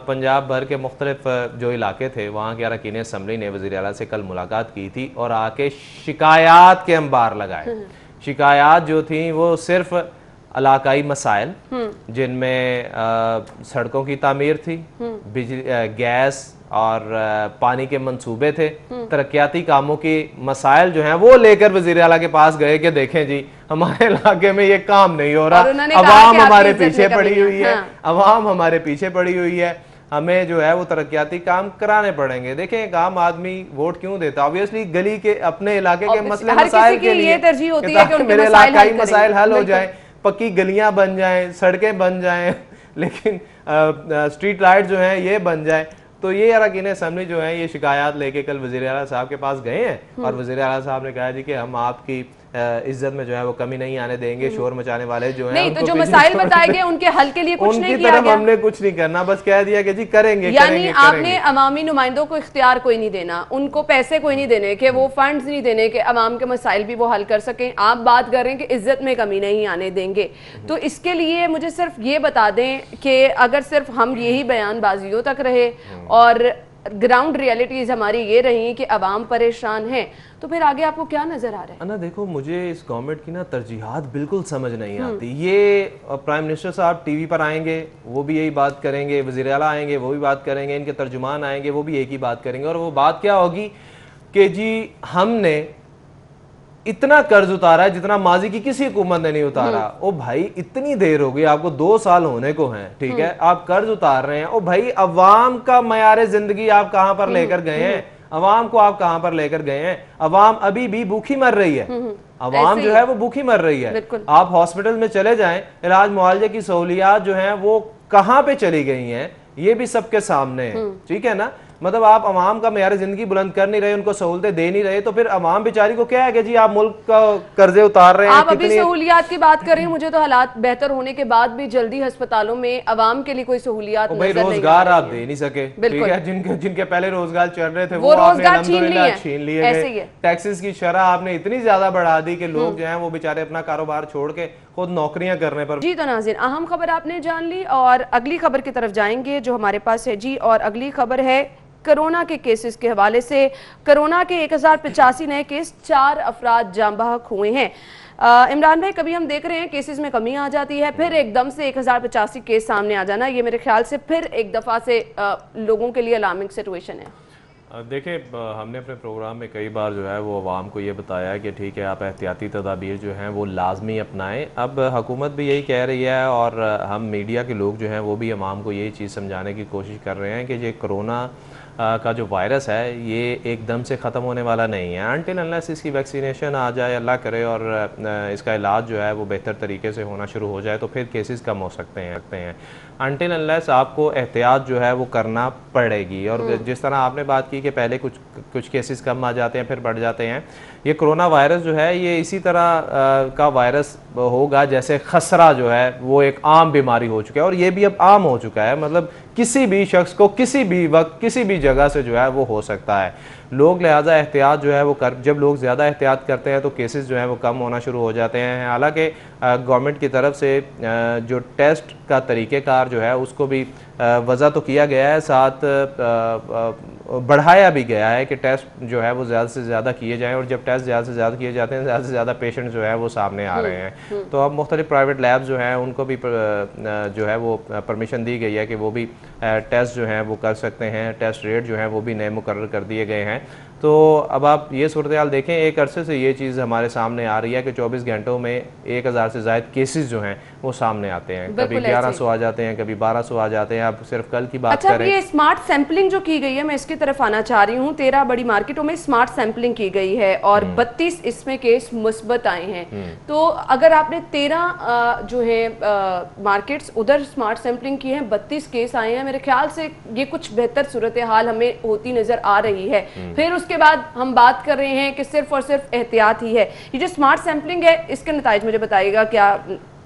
पंजाब भर के मुख्तलिफ जो इलाके थे वहाँ के अरकान असेंबली ने वज़ीर आला से कल मुलाकात की थी और आके शिकायत के अंबार लगाए। शिकायत जो थी वो सिर्फ इलाकाई मसाइल, जिनमें सड़कों की तामीर थी, बिजली, गैस और पानी के मंसूबे थे, तरक्याती कामों के मसाइल जो हैं वो लेकर वज़ीर आला के पास गए कि देखें जी हमारे इलाके में ये काम नहीं हो रहा, अवाम हमारे पीछे पड़ी हुई है, अवाम हमारे पीछे पड़ी हुई है, हमें जो है वो तरक्याती काम कराने पड़ेंगे। देखें एक आम आदमी वोट क्यों देता? ऑब्वियसली गली के अपने इलाके के मसले मसाइल के लिए तरजीह होती है कि मेरे इलाकाई मसाइल हल हो जाए, पक्की गलियां बन जाएं, सड़कें बन जाएं, लेकिन स्ट्रीट लाइट जो है ये बन जाए। तो ये अरकान असेंबली जो है ये शिकायत लेके कल वज़ीर आला साहब के पास गए हैं और वज़ीर आला साहब ने कहा जी कि हम आपकी इज्जत में जो है वो कमी नहीं आने देंगे, शोर मचाने वाले जो हैं तो जो मसाइल बताए गए उनके हल के लिए कुछ नहीं किया गया। हमने कुछ नहीं करना, बस कह दिया कि जी करेंगे। यानी आपने अवामी नुमाइंदों को इख्तियार कोई नहीं देना, उनको पैसे कोई नहीं देने कि वो फंड्स नहीं देने कि अवाम के मसाइल भी वो हल कर सकें। आप बात कर रहे हैं कि इज्जत में कमी नहीं आने देंगे, तो इसके लिए मुझे सिर्फ ये बता दें कि अगर सिर्फ हम यही बयानबाजियों तक रहे और ग्राउंड रियलिटीज हमारी ये रही कि अवाम परेशान है, तो फिर आगे आपको क्या नजर आ रहा है? ना देखो, मुझे इस गवर्नमेंट की ना तरजीहात बिल्कुल समझ नहीं आती। ये प्राइम मिनिस्टर साहब टीवी पर आएंगे वो भी यही बात करेंगे, वज़ीर आला आएंगे वो भी बात करेंगे, इनके तर्जुमान आएंगे वो भी एक ही बात करेंगे, और वो बात क्या होगी कि जी हमने इतना कर्ज उतारा है जितना माजी की किसी हुकूमत ने नहीं उतारा। ओ भाई इतनी देर हो गई, आपको 2 साल होने को हैं, ठीक है, आप कर्ज उतार रहे हैं। ओ भाई अवाम का मयार जिंदगी आप कहां पर लेकर गए हैं? अवाम को आप कहां पर लेकर गए हैं? अवाम अभी भी भूखी मर रही है, अवाम जो है वो भूखी मर रही है। आप हॉस्पिटल में चले जाएं, इलाज मुआवजे की सहूलियात जो है वो कहां पे चली गई हैं ये भी सबके सामने है, ठीक है ना। मतलब आप अवाम का मेयार ज़िंदगी बुलंद कर नहीं रहे, उनको सहूलतें दे नहीं रहे, तो फिर अवाम बेचारी को क्या है कि जी आप मुल्क का कर्जे उतार रहे हैं। आप अभी सहूलियात की बात करें, मुझे तो हालात बेहतर होने के बाद भी जल्दी अस्पतालों में अवाम के लिए कोई सहूलियात भाई रोजगार आप दे नहीं सके, ठीक है, जिनके पहले रोजगार चल रहे थे वो आपने अल्हम्दुलिल्लाह छीन लिए। टैक्सेस की शरह आपने इतनी ज्यादा बढ़ा दी कि लोग जो हैं वो बेचारे अपना कारोबार छोड़ के खुद नौकरियां करने पर। जी तो नाज़रीन, अहम खबर आपने जान ली और अगली खबर की तरफ जाएंगे जो हमारे पास है जी। और अगली खबर है कोरोना के केसेस के हवाले से। कोरोना के 1085 नए केस, 4 अफराद जाँ बहक हुए हैं। इमरान भाई, कभी हम देख रहे हैं केसेस में कमी आ जाती है, फिर एकदम से 1085 केस सामने आ जाना, ये मेरे ख्याल से फिर एक दफ़ा से लोगों के लिए अलार्मिंग सिचुएशन है। देखिए, हमने अपने प्रोग्राम में कई बार जो है वो अवाम को ये बताया कि ठीक है आप एहतियाती तदाबीर जो हैं वो लाजमी अपनाएं। अब हुकूमत भी यही कह रही है और हम मीडिया के लोग जो हैं वो भी अवाम को यही चीज़ समझाने की कोशिश कर रहे हैं कि ये कोरोना का जो वायरस है ये एकदम से ख़त्म होने वाला नहीं है। अनटिल अनलेस इसकी वैक्सीनेशन आ जाए, अल्लाह करे, और इसका इलाज जो है वो बेहतर तरीके से होना शुरू हो जाए तो फिर केसेस कम हो सकते हैं। अनटिल अनलेस आपको एहतियात जो है वो करना पड़ेगी। और जिस तरह आपने बात की कि पहले कुछ केसेस कम आ जाते हैं फिर बढ़ जाते हैं, ये कोरोना वायरस जो है ये इसी तरह का वायरस होगा जैसे खसरा जो है वो एक आम बीमारी हो चुका है, और ये भी अब आम हो चुका है। मतलब किसी भी शख्स को किसी भी वक्त किसी भी जगह से जो है वो हो सकता है। लोग लिहाजा एहतियात जो है वो जब लोग ज़्यादा एहतियात करते हैं तो केसेस जो है वो कम होना शुरू हो जाते हैं। हालांकि गवर्नमेंट की तरफ से जो टेस्ट का तरीक़ेकार जो है उसको भी वज़ा तो किया गया है, साथ बढ़ाया भी गया है कि टेस्ट जो है वो ज़्यादा से ज़्यादा किए जाएँ, और जब टेस्ट ज़्यादा से ज़्यादा किए जाते हैं ज़्यादा से ज़्यादा पेशेंट जो है वो सामने आ रहे हैं। तो अब मुख्तलिफ प्राइवेट लैब्स जो हैं उनको भी जो है वो परमिशन दी गई है कि वो भी टेस्ट जो हैं वो कर सकते हैं। टेस्ट रेट जो है वो भी नए मुकर्रर कर दिए गए हैं। तो अब आप ये सूरत हाल देखें, एक अरसे से ये चीज़ हमारे सामने आ रही है कि 24 घंटों में 1000 से ज़ायद केसेस जो हैं वो सामने आते हैं। कभी 1100 आ जाते हैं, कभी 1200 आ जाते हैं। आप सिर्फ कल की बात करें। ये स्मार्ट सैंपलिंग जो की गई है, मैं इसकी तरफ आना चाह रही हूँ। 13 बड़ी मार्केटों में स्मार्ट सैंपलिंग की गई है और 32 इसमें केस मुस्बत आए हैं। तो अगर आपने 13 जो है मार्केट्स उधर स्मार्ट सैंपलिंग की है, 32 केस आए हैं, मेरे ख्याल से ये कुछ बेहतर सूरत हाल हमें होती नजर आ रही है। फिर उसके बाद हम बात कर रहे हैं कि सिर्फ और सिर्फ एहतियात ही है। ये जो स्मार्ट सैंपलिंग है इसके नतीजे मुझे बताइएगा क्या?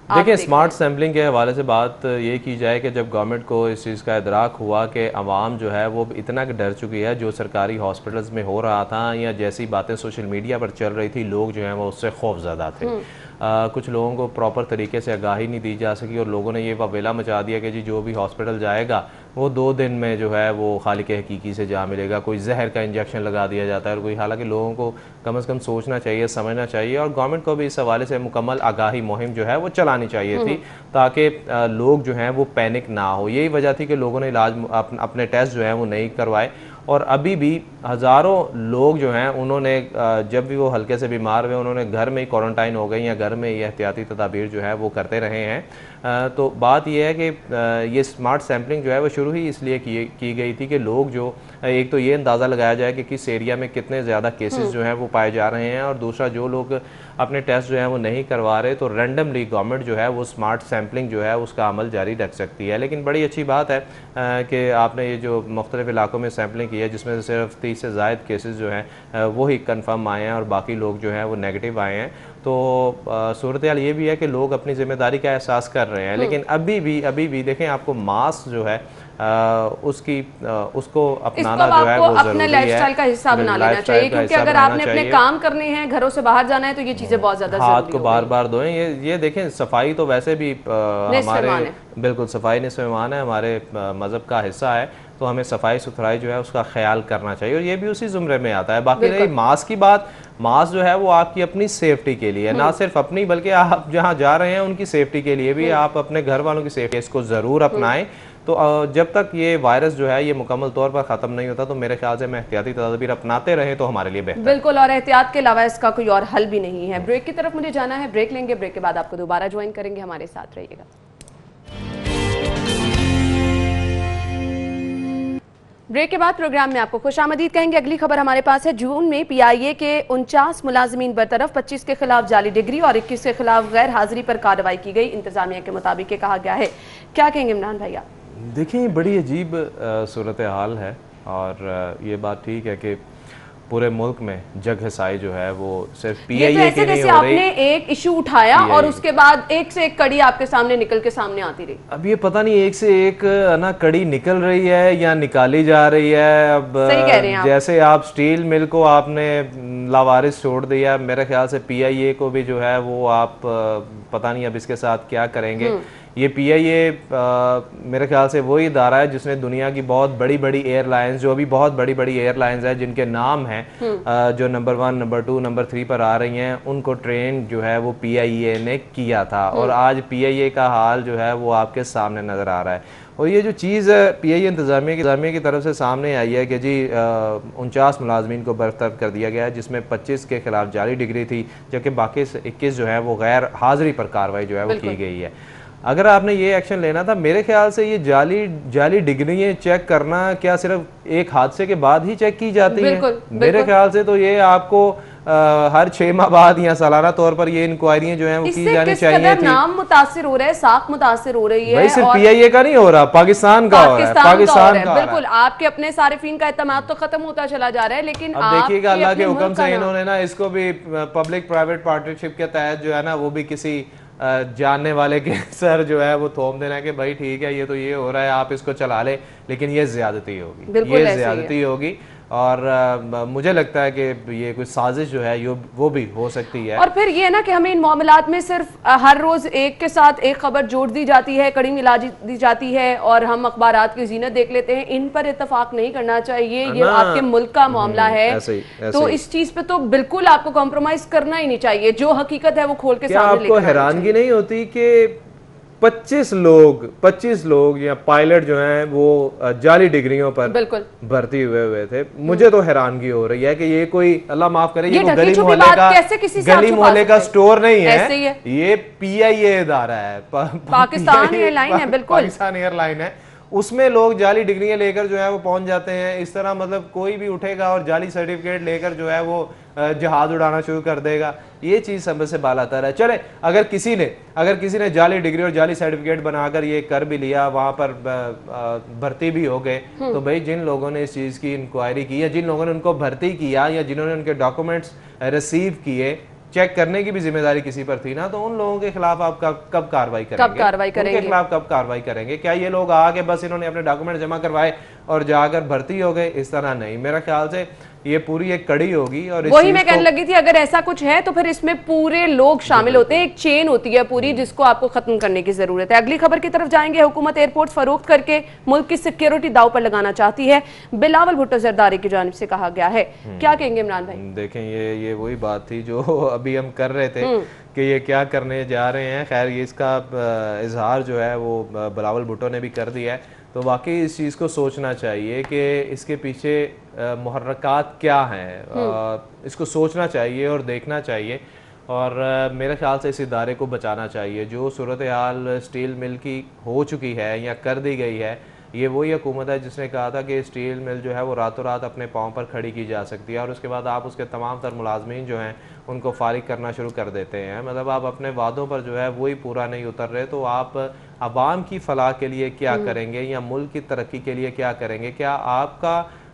देखिए, स्मार्ट सैम्पलिंग के हवाले से बात ये की जाए कि जब गवर्नमेंट को इस चीज़ का इदराक हुआ कि आवाम जो है वो इतना डर चुकी है, जो सरकारी हॉस्पिटल्स में हो रहा था या जैसी बातें सोशल मीडिया पर चल रही थी, लोग जो हैं वो उससे खौफज़दा थे। कुछ लोगों को प्रॉपर तरीके से आगाही नहीं दी जा सकी और लोगों ने ये ववेला मचा दिया कि जी जो भी हॉस्पिटल जाएगा वो 2 दिन में जो है वो खालिक हकीकी से जा मिलेगा। कोई जहर का इंजेक्शन लगा दिया जाता है और कोई, हालांकि लोगों को कम से कम सोचना चाहिए, समझना चाहिए, और गवर्नमेंट को भी इस हवाले से मुकम्मल आगाही मुहिम जो है वो चलानी चाहिए थी ताकि लोग जो हैं वो पैनिक ना हो। यही वजह थी कि लोगों ने इलाज अपने टेस्ट जो हैं वो नहीं करवाए, और अभी भी हज़ारों लोग जो हैं उन्होंने जब भी वो हल्के से बीमार हुए उन्होंने घर में ही क्वारंटाइन हो गए या घर में ही एहतियाती तदाबीर जो है वो करते रहे हैं। तो बात यह है कि ये स्मार्ट सैम्पलिंग जो है वो शुरू ही इसलिए की गई थी कि लोग जो एक तो ये अंदाज़ा लगाया जाए कि किस एरिया में कितने ज़्यादा केसेस जो हैं वो पाए जा रहे हैं, और दूसरा जो लोग अपने टेस्ट जो है वो नहीं करवा रहे तो रैंडमली गवर्नमेंट जो है वो स्मार्ट सैम्पलिंग जो है उसका अमल जारी रख सकती है। लेकिन बड़ी अच्छी बात है कि आपने ये जो मुख्तलिफ इलाकों में सैम्पलिंग की है जिसमें से सिर्फ 30 से ज़ायद केसेस जो हैं वो ही कन्फर्म आए हैं और बाकी लोग जो हैं वो नेगेटिव आए हैं। तो सूरत हाल ये भी है कि लोग अपनी ज़िम्मेदारी का एहसास कर रहे हैं, लेकिन अभी भी देखें आपको मास्क जो है उसको अपनाना जो है वो अपने लाइफस्टाइल का हिस्सा बना लेना चाहिए, क्योंकि अगर आपने अपने काम करने हैं, घरों से बाहर जाना है तो ये चीजें बहुत ज्यादा हाथ को बार बार धोएं। ये देखें, सफाई तो वैसे भी हमारे बिल्कुल सफाई निस्फ़ ईमान है, हमारे मज़हब का हिस्सा है, तो हमें सफाई सुथराई जो है उसका ख्याल करना चाहिए और ये भी उसी ज़ुमरे में आता है। बाकी रही मास्क की बात, मास्क जो है वो आपकी अपनी सेफ्टी के लिए, ना सिर्फ अपनी बल्कि आप जहाँ जा रहे हैं उनकी सेफ्टी के लिए भी, आप अपने घर वालों की सेफ्टी इसको ज़रूर अपनाएं। तो जब तक ये वायरस जो है ये मुकम्मल तौर पर ख़त्म नहीं होता तो मेरे ख्याल से मैं एहतियाती तदबीर अपनाते रहे तो हमारे लिए बेहतर। बिल्कुल, और एहतियात के अलावा इसका कोई और हल भी नहीं है। ब्रेक की तरफ मुझे जाना है, ब्रेक लेंगे, ब्रेक के बाद आपको दोबारा ज्वाइन करेंगे, हमारे साथ रहिएगा। ब्रेक के बाद प्रोग्राम में आपको खुशामदीद कहेंगे। अगली खबर हमारे पास है। जून में PIA के 49 मुलाजमीन बरतरफ, 25 के खिलाफ जाली डिग्री और 21 के खिलाफ गैर हाजिरी पर कार्रवाई की गई। इंतजामिया के मुताबिक कहा गया है। क्या कहेंगे इमरान भैया? देखिए, बड़ी अजीब सूरत हाल है और ये बात ठीक है कि पूरे मुल्क में जग हसाई जो है वो सिर्फ ये तो पीआईए ऐसे की नहीं जैसे हो रही। आपने एक इशू उठाया और उसके बाद एक से एक कड़ी आपके सामने निकल के सामने आती रही। अब ये पता नहीं एक से एक ना कड़ी निकल रही है या निकाली जा रही है। अब सही कह रहे हैं आप। जैसे आप स्टील मिल को आपने लावारिस छोड़ दिया, मेरे ख्याल से पीआईए को भी जो है वो आप पता नहीं अब इसके साथ क्या करेंगे। ये पीआईए मेरे ख्याल से वही इदारा है जिसने दुनिया की बहुत बड़ी बड़ी एयरलाइंस, जो अभी बहुत बड़ी बड़ी एयरलाइंस है जिनके नाम हैं जो नंबर 1, नंबर 2, नंबर 3 पर आ रही हैं, उनको ट्रेन जो है वो पीआईए ने किया था। और आज पीआईए का हाल जो है वो आपके सामने नज़र आ रहा है। और ये जो चीज़ पीआईए इंतज़ामिया की तरफ से सामने आई है कि जी 49 मुलाजमीन को बरतरफ कर दिया गया है, जिसमें 25 के खिलाफ जाली डिग्री थी, जबकि बाकी 21 जो है वो गैर हाजिरी पर कार्रवाई जो है वो की गई है। अगर आपने ये एक्शन लेना था, मेरे ख्याल से ये जाली डिग्री चेक करना क्या सिर्फ एक हादसे के बाद ही चेक की जाती है? मेरे ख्याल से तो ये आपको हर 6 माह बाद या सालाना तौर पर ये इंक्वायरियां जो हैं वो की जानी चाहिए थी। नाम मुतासिर हो रहा है, साख मुतासिर हो रही है। भाई सिर्फ पीआईए का नहीं हो रहा, पाकिस्तान का हो रहा है, पाकिस्तान का। बिल्कुल, आपके अपने सारिफीन का एतमाद तो खत्म होता चला जा रहा है, लेकिन अब देखिएगा अल्लाह के हुक्म से इन्होंने ना इसको भी पब्लिक प्राइवेट पार्टनरशिप के तहत जो है ना वो भी किसी जानने वाले के सर जो है वो थोप देना कि भाई ठीक है ये तो ये हो रहा है, आप इसको चला ले, लेकिन ये ज्यादती होगी, ये ज्यादती होगी। और मुझे लगता है कि ये कोई साजिश जो है ये वो भी हो सकती है। और फिर ये ना कि हमें इन मामलात में सिर्फ हर रोज एक के साथ एक खबर जोड़ दी जाती है, कड़ी मिला दी जाती है और हम अखबारात की जीनत देख लेते हैं। इन पर इत्तेफाक नहीं करना चाहिए, ये आपके मुल्क का मामला है। ऐसे तो इस चीज पे तो बिल्कुल आपको कॉम्प्रोमाइज करना ही नहीं चाहिए, जो हकीकत है वो खोल के सामने लेकर। आपको हैरानगी नहीं होती कि 25 लोग या पायलट जो हैं वो जाली डिग्रियों पर भर्ती हुए थे। मुझे तो हैरानगी हो रही है कि ये कोई, अल्लाह माफ करे, ये गली मोहल्ले का स्टोर नहीं है, ये पीआईए इदारा है, पाकिस्तान एयरलाइन है। बिल्कुल पाकिस्तान एयरलाइन है, उसमें लोग जाली डिग्रियां लेकर जो है वो पहुंच जाते हैं। इस तरह मतलब कोई भी उठेगा और जाली सर्टिफिकेट लेकर जो है वो जहाज उड़ाना शुरू कर देगा। ये चीज़ समझ से बालातर है। चले अगर किसी ने जाली डिग्री और जाली सर्टिफिकेट बनाकर ये कर भी लिया, वहां पर भर्ती भी हो गए, तो भाई जिन लोगों ने इस चीज़ की इंक्वायरी की या जिन लोगों ने उनको भर्ती किया या जिन्होंने उनके डॉक्यूमेंट्स रिसीव किए, चेक करने की भी जिम्मेदारी किसी पर थी ना, तो उन लोगों के खिलाफ आप कब कार्रवाई करेंगे? उनके खिलाफ कब कार्रवाई करेंगे? क्या ये लोग आके बस इन्होंने अपने डॉक्यूमेंट जमा करवाए और जाकर भर्ती हो गए? इस तरह नहीं, मेरा ख्याल से ये पूरी एक कड़ी होगी। और वही मैं कहने लगी थी, अगर ऐसा कुछ है तो फिर इसमें पूरे लोग शामिल होते हैं, एक चेन होती है पूरी जिसको आपको खत्म करने की जरूरत है। अगली खबर की तरफ जाएंगे। हुकूमत एयरपोर्ट फरोख्त करके मुल्क की सिक्योरिटी दाव पर लगाना चाहती है, बिलावल भुट्टो जरदारी की जानिब से कहा गया है। क्या कहेंगे इमरान भाई? देखें ये वही बात थी जो अभी हम कर रहे थे कि ये क्या करने जा रहे हैं। खैर ये इसका इजहार जो है वो बिलावल भुट्टो ने भी कर दिया है, तो वाकई इस चीज़ को सोचना चाहिए कि इसके पीछे मुहर्रकात क्या हैं, इसको सोचना चाहिए और देखना चाहिए। और मेरे ख्याल से इस इदारे को बचाना चाहिए। जो सूरत हाल स्टील मिल की हो चुकी है या कर दी गई है, ये वही हुकूमत है जिसने कहा था कि स्टील मिल जो है वो रातों रात अपने पाँव पर खड़ी की जा सकती है और उसके बाद आप उसके तमाम तर मुलाजमीन जो हैं उनको फारिग करना शुरू कर देते हैं। मतलब आप अपने वादों पर जो है वही पूरा नहीं उतर रहे, तो आप अवाम की फलाह के लिए क्या करेंगे या मुल्क की तरक्की के लिए क्या करेंगे?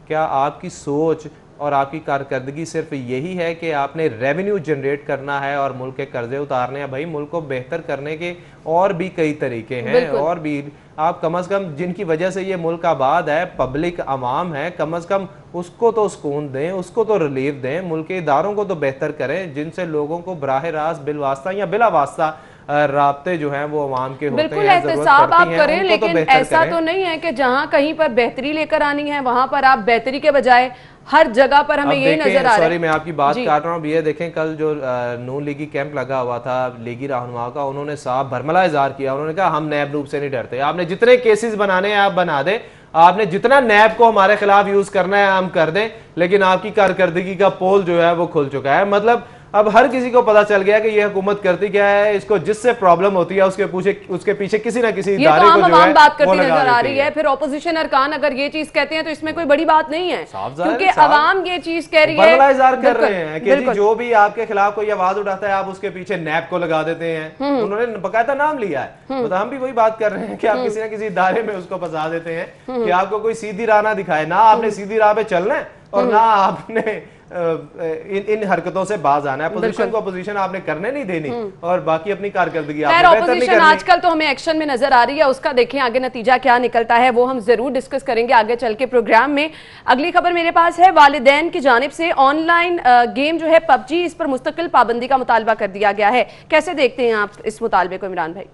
क्या आपकी सोच और आपकी कारकर्दगी सिर्फ यही है कि आपने रेवेन्यू जनरेट करना है और मुल्क के कर्जे उतारने हैं? भाई मुल्क को बेहतर करने के और भी कई तरीके हैं, और भी आप कम से कम जिनकी वजह से ये मुल्क आबाद है, पब्लिक अवाम है, कम से कम उसको तो सुकून दें, उसको तो रिलीफ दें, मुल्क के इदारों को तो बेहतर करें जिनसे लोगों को बराह रास्त बिलवास्ता या बिला वास्ता राब्ते जो हैं वो अवाम के होते हैं। बिल्कुल एहतसाब आप करें, लेकिन ऐसा तो नहीं है कि जहां कहीं पर बेहतरी लेकर आनी है वहां पर आप बेहतरी के बजाय हर जगह पर हमें ये नजर आ रहा है। सॉरी मैं आपकी बात काट रहा हूँ, ये देखें कल जो नून लीगी कैंप लगा हुआ था लीगी रहनुमा का, उन्होंने साफ भरमला इजहार किया। उन्होंने कहा हम नैब रूप से नहीं डरते, आपने जितने केसेस बनाने हैं आप बना दें, आपने जितना नैब को हमारे खिलाफ यूज करना है हम कर दें, लेकिन आपकी कारकर्दगी का पोल जो है वो खुल चुका है। मतलब अब हर किसी को पता चल गया कि ये हुकूमत करती क्या है, इसको जिससे प्रॉब्लम होती है उसके पीछे किसी ना किसी इदारे को जो है बात करती नजर आ रही है। फिर ऑपोजिशन अरकान अगर ये चीज कहते हैं तो इसमें कोई बड़ी बात नहीं है, क्योंकि अवाम ये चीज कह रही है, इज़हार कर रहे हैं कि जी जो भी आपके खिलाफ कोई आवाज उठाता है आप उसके पीछे नैब को लगा देते हैं। उन्होंने बकायदा नाम लिया है, तो हम भी वही बात कर रहे हैं कि आप किसी ना किसी इदारे में उसको फंसा देते हैं कि आपको कोई सीधी राह ना दिखाए, ना आपने सीधी राह पे चलना है और ना आपने इन हरकतों से बाज आना है। पोजीशन को अपोजिशन आपने करने नहीं देनी और बाकी अपनी कारकर्दगी आपने बेहतर नहीं करनी। आजकल तो हमें एक्शन में नजर आ रही है, उसका देखें आगे नतीजा क्या निकलता है, वो हम जरूर डिस्कस करेंगे आगे चल के प्रोग्राम में। अगली खबर मेरे पास है, वालिदैन की जानिब से ऑनलाइन गेम जो है पबजी, इस पर मुस्तकिल पाबंदी का मुतालबा कर दिया गया है। कैसे देखते हैं आप इस मुतालबे को इमरान भाई?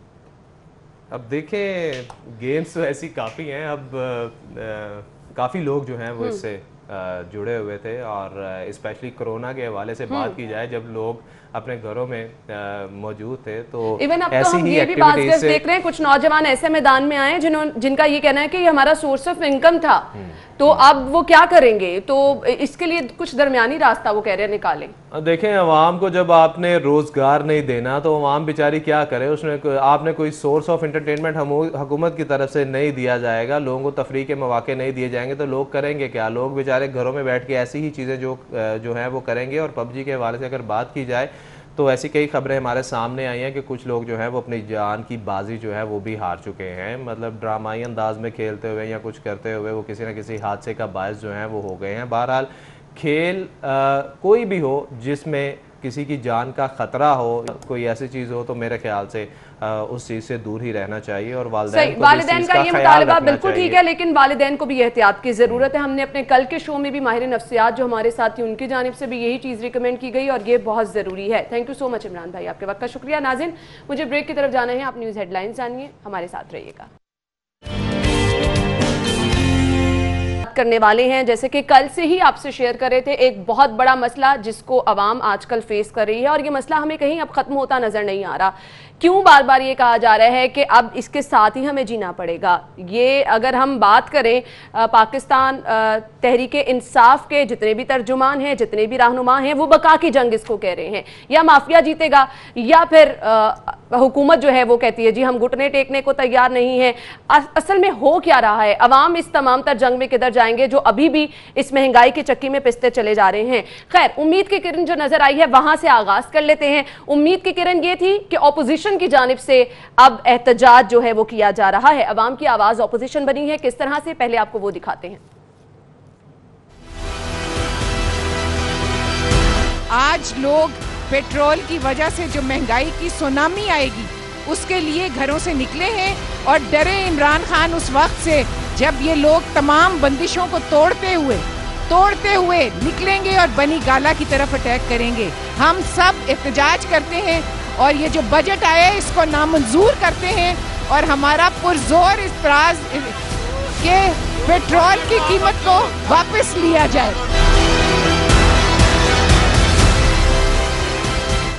अब देखें, गेम्स तो ऐसी काफ़ी हैं, अब काफ़ी लोग जो हैं वो इससे जुड़े हुए थे और स्पेशली कोरोना के हवाले से बात की जाए, जब लोग अपने घरों में मौजूद थे तो इवन अब ऐसी तो हम ही ये भी बात देख रहे हैं, कुछ नौजवान ऐसे मैदान में आए जिनका ये कहना है कि ये हमारा सोर्स ऑफ इनकम था, तो अब वो क्या करेंगे, तो इसके लिए कुछ दरमियानी रास्ता वो कह रहे हैं निकालें। देखें, अवाम को जब आपने रोजगार नहीं देना तो अवाम बेचारी क्या करे, उसने आपने कोई सोर्स ऑफ एंटरटेनमेंट हुकूमत की तरफ से नहीं दिया जाएगा, लोगों को तफरीह के मौके नहीं दिए जाएंगे, तो लोग करेंगे क्या? लोग बेचारे घरों में बैठ के ऐसी ही चीज़ें जो हैं वो करेंगे। और पबजी के हवाले से अगर बात की जाए तो ऐसी कई खबरें हमारे सामने आई हैं कि कुछ लोग जो है वो अपनी जान की बाजी जो है वो भी हार चुके हैं, मतलब ड्रामाई अंदाज में खेलते हुए या कुछ करते हुए वो किसी न किसी हादसे का बायस जो है वो हो गए हैं। बहरहाल खेल कोई भी हो जिसमें किसी की जान का ख़तरा हो, कोई ऐसी चीज़ हो, तो मेरे ख्याल से उस चीज़ से दूर ही रहना चाहिए। और वालिदैन का ये मुतालबा बिल्कुल ठीक है, लेकिन वालिदैन को भी एहतियात की ज़रूरत है। हमने अपने कल के शो में भी माहिर नफ्सियात जो हमारे साथ थी उनकी जानिब से भी यही चीज़ रिकमेंड की गई और ये बहुत ज़रूरी है। Thank you so much Imran भाई, आपके वक्त का शुक्रिया। नाज़रीन, मुझे ब्रेक की तरफ जाना है, आप न्यूज़ हेडलाइंस जानिए, हमारे साथ रहिएगा। करने वाले हैं, जैसे कि कल से ही आपसे शेयर कर रहे थे, एक बहुत बड़ा मसला जिसको अवाम आजकल फेस कर रही है और ये मसला हमें कहीं अब खत्म होता नजर नहीं आ रहा। क्यों बार बार ये कहा जा रहा है कि अब इसके साथ ही हमें जीना पड़ेगा? ये अगर हम बात करें पाकिस्तान तहरीके इंसाफ के जितने भी तर्जुमान हैं, जितने भी रहनुमा हैं, वो बका की जंग इसको कह रहे हैं, या माफिया जीतेगा या फिर हुकूमत जो है वो कहती है जी हम घुटने टेकने को तैयार नहीं है। असल में हो क्या रहा है? अवाम इस तमाम तर जंग में किधर जाएंगे जो अभी भी इस महंगाई की चक्की में पिसते चले जा रहे हैं? खैर, उम्मीद की किरण जो नजर आई है वहां से आगाज कर लेते हैं। उम्मीद की किरण ये थी कि ऑपोजिशन की जानिब से अब एहतजाज जो है वो किया जा रहा है, अवाम की आवाज ऑपोजिशन बनी है। किस तरह से, पहले आपको वो दिखाते हैं। आज लोग पेट्रोल की वजह से जो महंगाई की सुनामी आएगी उसके लिए घरों से निकले हैं और डरे इमरान खान उस वक्त से जब ये लोग तमाम बंदिशों को तोड़ते हुए निकलेंगे और बनी गाला की तरफ अटैक करेंगे। हम सब एहतजाज करते हैं और ये जो बजट आया है इसको नामंजूर करते हैं और हमारा पुरजोर इतराज के पेट्रोल की कीमत को वापस लिया जाए।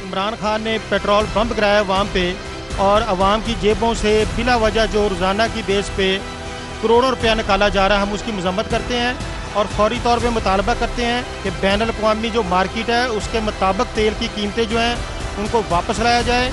इमरान खान ने पेट्रोल पंप कराया अवाम पे और अवाम की जेबों से बिला वजह जो रोज़ाना की बेस पे करोड़ों रुपया निकाला जा रहा है, हम उसकी मजम्मत करते हैं और फौरी तौर पे मुतालबा करते हैं कि बैन अल-अक़वामी जो मार्केट है उसके मुताबिक तेल की कीमतें जो हैं उनको वापस लाया जाए।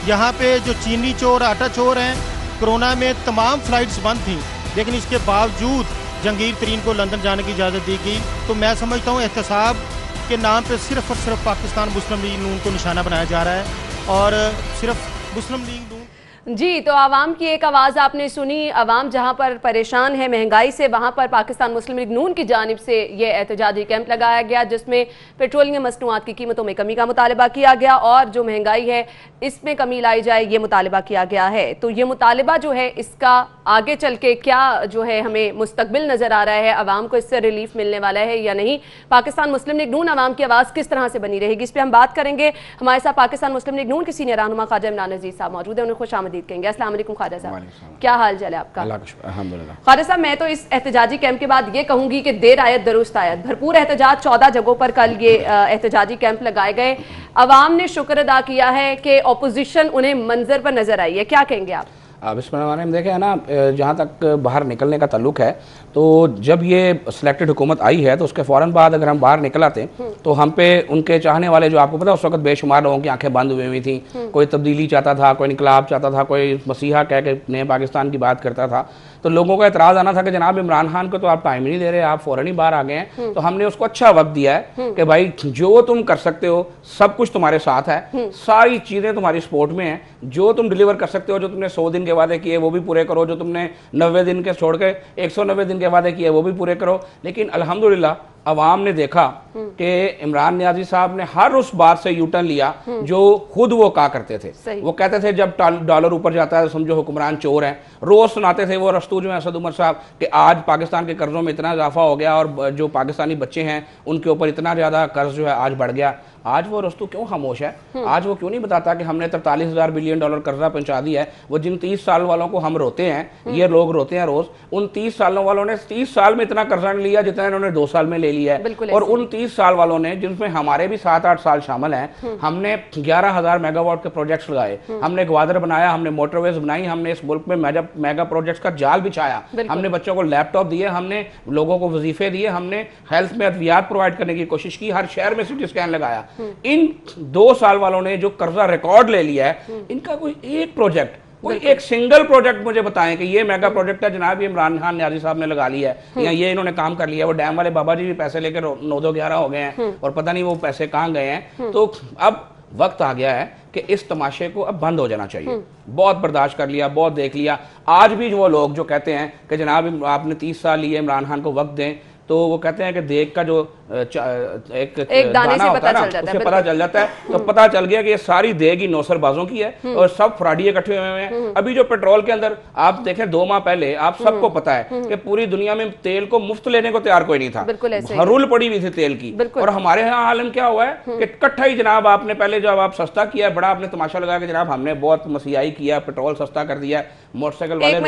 यहाँ पे जो चीनी चोर, आटा चोर हैं, कोरोना में तमाम फ़्लाइट्स बंद थी लेकिन इसके बावजूद जहांगीर तरीन को लंदन जाने की इजाज़त दी गई। तो मैं समझता हूँ एहतसाब के नाम पे सिर्फ और सिर्फ पाकिस्तान मुस्लिम लीग नून को निशाना बनाया जा रहा है और सिर्फ मुस्लिम लीग नून। जी, तो आवाम की एक आवाज़ आपने सुनी। आवाम जहां पर परेशान है महंगाई से, वहां पर पाकिस्तान मुस्लिम लीग नून की जानिब से ये एहतजाजी कैंप लगाया गया जिसमें पेट्रोलियम मसनूआत की कीमतों में कमी का मुतालबा किया गया और जो महंगाई है इसमें कमी लाई जाए, ये मुतालबा किया गया है। तो ये मुतालबा जो है इसका आगे चल के क्या जो है हमें मुस्तकबिल नज़र आ रहा है, आवाम को इससे रिलीफ मिलने वाला है या नहीं, पाकिस्तान मुस्लिम लीग नून आवाम की आवाज़ किस तरह से बनी रहेगी, इस पर हम बात करेंगे। हमारे साथ पाकिस्तान मुस्लिम लीग नून के सीनियर रहनुमा ख्वाजा इमरान अजीज साहब मौजूद है, उन्हें खुश आमदीद कहेंगे। अस्सलाम वालेकुम ख्वाजा साहब, क्या हाल चाल है आपका? ख्वाजा साहब, मैं तो इस एहतजाजी कैंप के बाद ये कहूंगी कि देर आयत दुरुस्त आयत, भरपूर एहतजाज 14 जगहों पर कल ये एहतजाजी कैंप लगाए गए। अवाम ने शुक्र अदा किया है कि ऑपोजिशन उन्हें मंजर पर नजर आई है, क्या कहेंगे आप? अब इस पैमाने में देखें है ना, जहाँ तक बाहर निकलने का ताल्लुक है, तो जब ये सिलेक्टेड हुकूमत आई है तो उसके फ़ौरन बाद अगर हम बाहर निकल आते तो हम पे उनके चाहने वाले, जो आपको पता उस वक्त बेशुमार लोगों की आंखें बंद हुई थी, कोई तब्दीली चाहता था, कोई इनकलाब चाहता था, कोई मसीहा कह के नए पाकिस्तान की बात करता था, तो लोगों का एतराज़ आना था कि जनाब इमरान खान को तो आप टाइम ही नहीं दे रहे, आप फ़ौरन ही बाहर आ गए हैं। तो हमने उसको अच्छा वक्त दिया है कि भाई जो तुम कर सकते हो सब कुछ तुम्हारे साथ है, सारी चीज़ें तुम्हारी सपोर्ट में हैं, जो तुम डिलीवर कर सकते हो, जो तुमने 100 दिन के वादे किए वो भी पूरे करो, जो तुमने 90 दिन के छोड़ के 190 दिन के वादे किए वो भी पूरे करो। लेकिन अल्हम्दुलिल्लाह अवाम ने देखा कि इमरान नियाजी साहब ने हर उस बात से यूटर्न लिया जो खुद वो कहा करते थे। वो कहते थे जब डॉलर ऊपर जाता है समझो हुक्मरान चोर हैं, रोज सुनाते थे वो रस्तू जो है असद उमर साहब कि आज पाकिस्तान के कर्जों में इतना इजाफा हो गया और जो पाकिस्तानी बच्चे हैं उनके ऊपर इतना ज़्यादा कर्ज जो है आज बढ़ गया। आज वो रस्तू क्यों खामोश है? आज वो क्यों नहीं बताता कि हमने 43,000 बिलियन डॉलर कर्जा पहुंचा दिया है? वो जिन 30 साल वालों को हम रोते हैं, ये लोग रोते हैं रोज, उन 30 सालों वालों ने 30 साल में इतना कर्जा नहीं लिया जितना इन्होंने 2 साल में ले लिया है। और उन 30 साल वालों ने, जिसमें हमारे भी 7-8 साल शामिल हैं, हमने 11,000 मेगावाट के प्रोजेक्ट्स लगाए, हमने ग्वादर बनाया, हमने मोटरवेज बनाई, हमने इस मुल्क में मेगा प्रोजेक्ट्स का जाल बिछाया, हमने बच्चों को लैपटॉप दिए, हमने लोगों को वजीफे दिए, हमने हेल्थ में अद्वियात प्रोवाइड करने की कोशिश की, हर शहर में सिटी स्कैन लगाया। इन 2 साल वालों ने जो कर्जा रिकॉर्ड ले लिया है, इनका कोई एक प्रोजेक्ट, कोई एक सिंगल प्रोजेक्ट मुझे बताएं कि ये मेगा प्रोजेक्ट है जनाब, ये इमरान खान नियाजी साहब ने लगा लिया है या ये इन्होंने काम कर लिया। वो डैम वाले बाबा जी भी पैसे लेकर 9-11 हो गए हैं और पता नहीं वो पैसे कहाँ गए हैं। तो अब वक्त आ गया है कि इस तमाशे को अब बंद हो जाना चाहिए। बहुत बर्दाश्त कर लिया, बहुत देख लिया। आज भी वो लोग जो कहते हैं कि जनाब आपने 30 साल लिए, इमरान खान को वक्त दें, तो वो कहते हैं कि देख का जो एक दाना होता है ना, उसे पता चल जाता है। तो पता चल गया कि ये सारी देग ही नौसरबाजों की है और सब फ्रॉडी इकट्ठे हुए हैं। अभी जो पेट्रोल के अंदर आप देखें 2 माह पहले, आप सबको पता है कि पूरी दुनिया में तेल को मुफ्त लेने को तैयार कोई नहीं था, हरुल पड़ी हुई थी तेल की। और हमारे यहाँ आलम क्या हुआ है कि इकट्ठा ही जनाब आपने पहले जब आप सस्ता किया, बड़ा आपने तमाशा लगाया कि जनाब हमने बहुत मसीहाई किया, पेट्रोल सस्ता कर दिया, मोटरसाइकिल वाले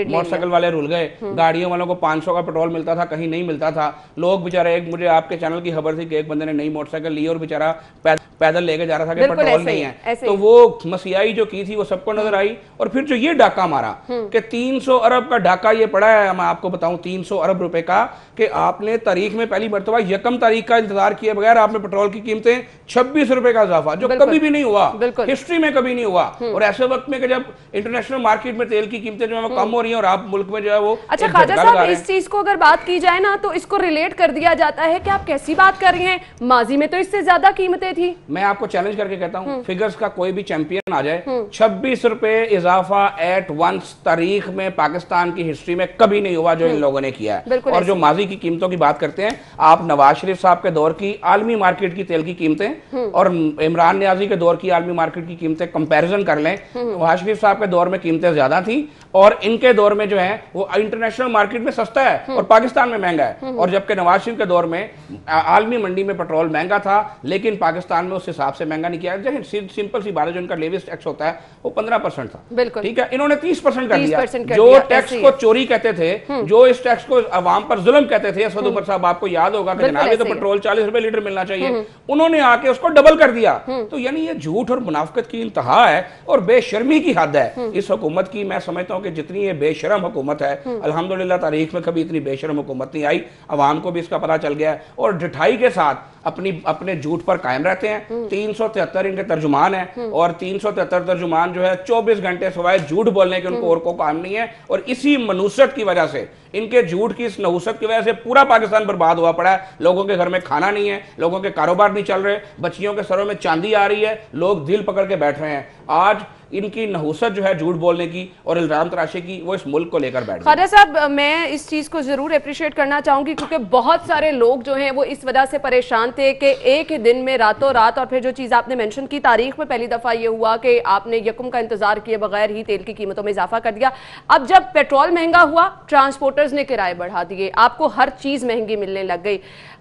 मोटरसाइकिल वाले रुल गए, गाड़ियों वालों को 500 का पेट्रोल मिलता था, कहीं नहीं मिलता था। लोग बेचारे, एक मुझे आपके चैनल की खबर थी कि एक बंदे ने नई मोटरसाइकिल ली और बेचारा पैदल लेके जा रहा था कि पेट्रोल नहीं है। तो वो मसीहाई जो की थी वो सबको नजर आई। और फिर जो ये डाका मारा कि 300 अरब का डाका ये पड़ा है, मैं आपको बताऊं 300 अरब रुपए का, कि आपने तारीख में पहली मरतबा 1 तारीख का इंतजार किए बगैर आपने पेट्रोल की कीमतें 26 रुपए का इजाफा, जो कभी भी नहीं हुआ, हिस्ट्री में कभी नहीं हुआ। और ऐसे वक्त में कि जब इंटरनेशनल मार्केट में तेल की कीमतें जो है वो कम हो रही है और आप मुल्क में जो है वो। अच्छा ख्वाजा साहब, इस चीज को अगर बात की जाए ना तो इसको रिलेट कर दिया जाता है कि आप कैसी बात कर रही हैं, माजी में तो इससे ज्यादा कीमतें थी। मैं आपको चैलेंज करके कहता हूं, फिगर्स का कोई भी चैंपियन आ जाए, 26 रुपए इजाफा एट वंस तारीख में पाकिस्तान की हिस्ट्री में कभी नहीं हुआ जो इन लोगों ने किया है। और जो माजी की कीमतों की बात करते हैं, आप नवाज शरीफ साहब के दौर की आलमी मार्केट की तेल की कीमतें और इमरान नियाजी के दौर की आलमी मार्केट की कीमतें कंपैरिजन कर लें, नवाज शरीफ साहब के दौर में कीमतें ज्यादा थी और इनके दौर में जो है वो इंटरनेशनल मार्केट में सस्ता है और पाकिस्तान में महंगा है। और जबकि नवाज शरीफ के दौर में आलमी मंडी में पेट्रोल महंगा था लेकिन पाकिस्तान में उस हिसाब से महंगा नहीं किया। सिंपल सी बात है, जो इनका लेविस टैक्स होता है वो 15% था, ठीक है, इन्होंने 30% कर दिया। जो टैक्स को चोरी कहते थे, जो इस टैक्स को अवाम पर जुल्म कहते थे, असद उमर साहब आपको याद होगा कि जनाब ये तो पेट्रोल 40 रुपए लीटर मिलना चाहिए, उन्होंने आके उसको डबल कर दिया। तो यानी ये झूठ और मुनाफिकत की इंतहा है और बेशर्मी की हद है इस हुकूमत की। मैं समझता हूँ कि जितनी ये बेशरम हुकूमत है, अल्हम्दुलिल्लाह तारीख में कभी इतनी बेशरम हुकूमत नहीं आई। अवाम को भी इसका पता चल गया है और ढिठाई के साथ अपने झूठ पर कायम रहते हैं। 373 इनके तर्जुमान हैं और 373 तर्जुमान जो है 24 घंटे सिवाय झूठ बोलने के उनको और को काम नहीं है। और इसी मनुसत की वजह से, इनके झूठ की इस नहुसत की वजह से पूरा पाकिस्तान बर्बाद हुआ पड़ा है। लोगों के घर में खाना नहीं है, लोगों के कारोबार नहीं चल रहे, बच्चियों के सरों में चांदी आ रही है, लोग दिल पकड़ के बैठ रहे हैं। आज इनकी नहुसत जो है झूठ बोलने की और इल्जाम तराशे की, वो इस मुल्क को लेकर बैठ गई। ख्वाजा साहब, मैं इस चीज को जरूर अप्रिशिएट करना चाहूंगी क्योंकि बहुत सारे लोग जो हैं वो इस वजह से परेशान थे कि एक ही दिन में रातों रात, और फिर जो चीज आपने मेंशन की, तारीख में पहली दफा ये हुआ कि आपने यकम का इंतजार किए बगैर ही तेल की कीमतों में इजाफा कर दिया। अब जब पेट्रोल महंगा हुआ, ट्रांसपोर्टर्स ने किराए बढ़ा दिए, आपको हर चीज महंगी मिलने लग गई।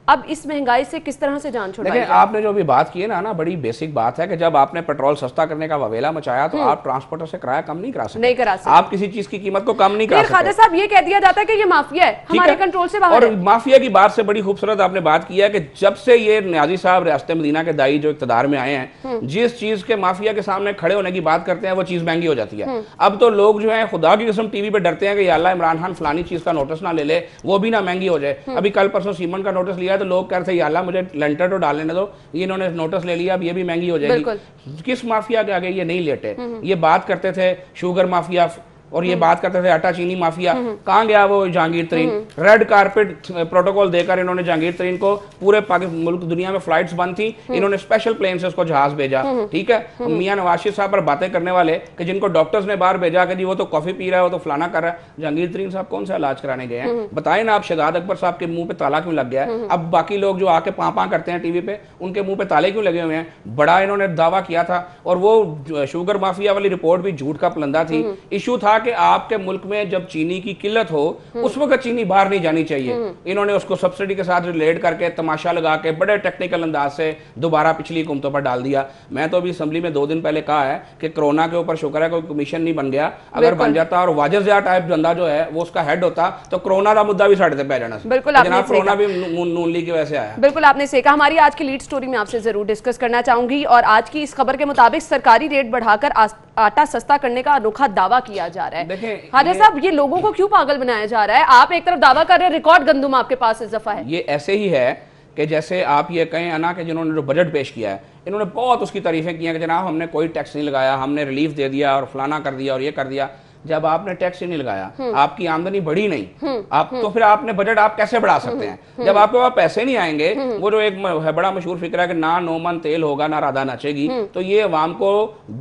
अब इस महंगाई से किस तरह से जान छुड़ाई? देखिए, आपने जो भी बात की है ना, बड़ी बेसिक बात है कि जब आपने पेट्रोल सस्ता करने का ववेला मचाया तो आप ट्रांसपोर्टर से किराया कम नहीं करा सकते, नहीं करा सकते, आप किसी चीज की कीमत को कम नहीं करा सकते। खादर साहब, ये कह दिया जाता है कि ये माफिया है, हमारे कंट्रोल से बाहर है। और माफिया की बात से बड़ी खूबसूरत आपने बात की है कि जब से ये न्याजी साहब रियासत मदीना के दाई जो इक़्तिदार में आए हैं, जिस चीज के माफिया के सामने खड़े होने की बात करते हैं वो चीज महंगी हो जाती है। अब तो लोग जो है खुदा की कसम टीवी पे डरते हैं कि या अल्लाह इमरान खान फलानी चीज का नोटिस ना ले ले, वो भी ना महंगी हो जाए। अभी कल परसों सीमेंट का नोटिस लिया तो लोग कह रहे थे या अल्लाह मुझे लेंटर तो डालने दो, ये इन्होंने नोटिस ले लिया, अब ये भी महंगी हो जाएगी। किस माफिया के आगे ये नहीं लेटे? ये बात करते थे शुगर माफिया और ये बात करते थे आटा चीनी माफिया। कहाँ गया वो जहांगीर तरीन? रेड कारपेट प्रोटोकॉल देकर इन्होंने जहांगीर तरीन को, पूरे पाकिस्तान मुल्क दुनिया में फ्लाइट्स बंद थी, इन्होंने स्पेशल प्लेन से उसको जहाज भेजा। ठीक है, मियां नवाज शरीफ साहब पर बातें करने वाले कि जिनको डॉक्टर्स ने बाहर भेजा कि जी वो तो कॉफी पी रहा है, वो तो फलाना कर रहा है। जहांगीर तरीन साहब कौन सा इलाज कराने गए हैं? बताए ना आप, शहजाद अकबर साहब के मुंह पे ताला क्यों लग गया है? अब बाकी लोग जो आके पाँ करते हैं टीवी पे, उनके मुंह पे ताले क्यों लगे हुए हैं? बड़ा इन्होंने दावा किया था, और वो शुगर माफिया वाली रिपोर्ट भी झूठ का पलंदा थी। इशू था कि आपके मुल्क में जब चीनी की किल्लत हो उस वक्त चीनी बाहर नहीं जानी चाहिए। इन्होंने उसको सब्सिडी के साथ रिलेट करके तमाशा लगा के बड़े टेक्निकल अंदाज से दोबारा पिछली हुकूमतों पर डाल दिया। मैं तो अभी असेंबली में 2 दिन पहले कहा है कि कोरोना के ऊपर शुक्र है कोई कमीशन नहीं बन गया, अगर बन जाता और वाजिद ज़िया टाइप बंदा जो है वो उसका हेड होता तो कोरोना का मुद्दा भी साढ़े पे आ जाना। बिल्कुल, कोरोना भी नून लीग की वजह से आया। बिल्कुल आपने सही कहा। हमारी आज की लीड स्टोरी में आपसे जरूर डिस्कस करना चाहूंगी, और आज की इस खबर के मुताबिक सरकारी रेट बढ़ाकर आटा सस्ता करने का अनोखा दावा किया जा रहा है। देखिए हाजिर साहब, ये लोगों को क्यों पागल बनाया जा रहा है? आप एक तरफ दावा कर रहे हैं, रिकॉर्ड गंदुम आपके पास इजाफा है। ये ऐसे ही है कि जैसे आप ये कहें ना कि जिन्होंने जो बजट पेश किया है, इन्होंने बहुत उसकी तारीफें की हैं कि जनाब हमने कोई टैक्स नहीं लगाया, हमने रिलीफ दे दिया और फलाना कर दिया और ये कर दिया। जब आपने टैक्स ही नहीं लगाया, आपकी आमदनी बढ़ी नहीं, आप तो फिर आपने बजट आप कैसे बढ़ा सकते हैं? जब आपके पास पैसे नहीं आएंगे, वो जो एक बड़ा मशहूर फिक्र है कि ना नोमन तेल होगा ना राधा नाचेगी, तो ये अवाम को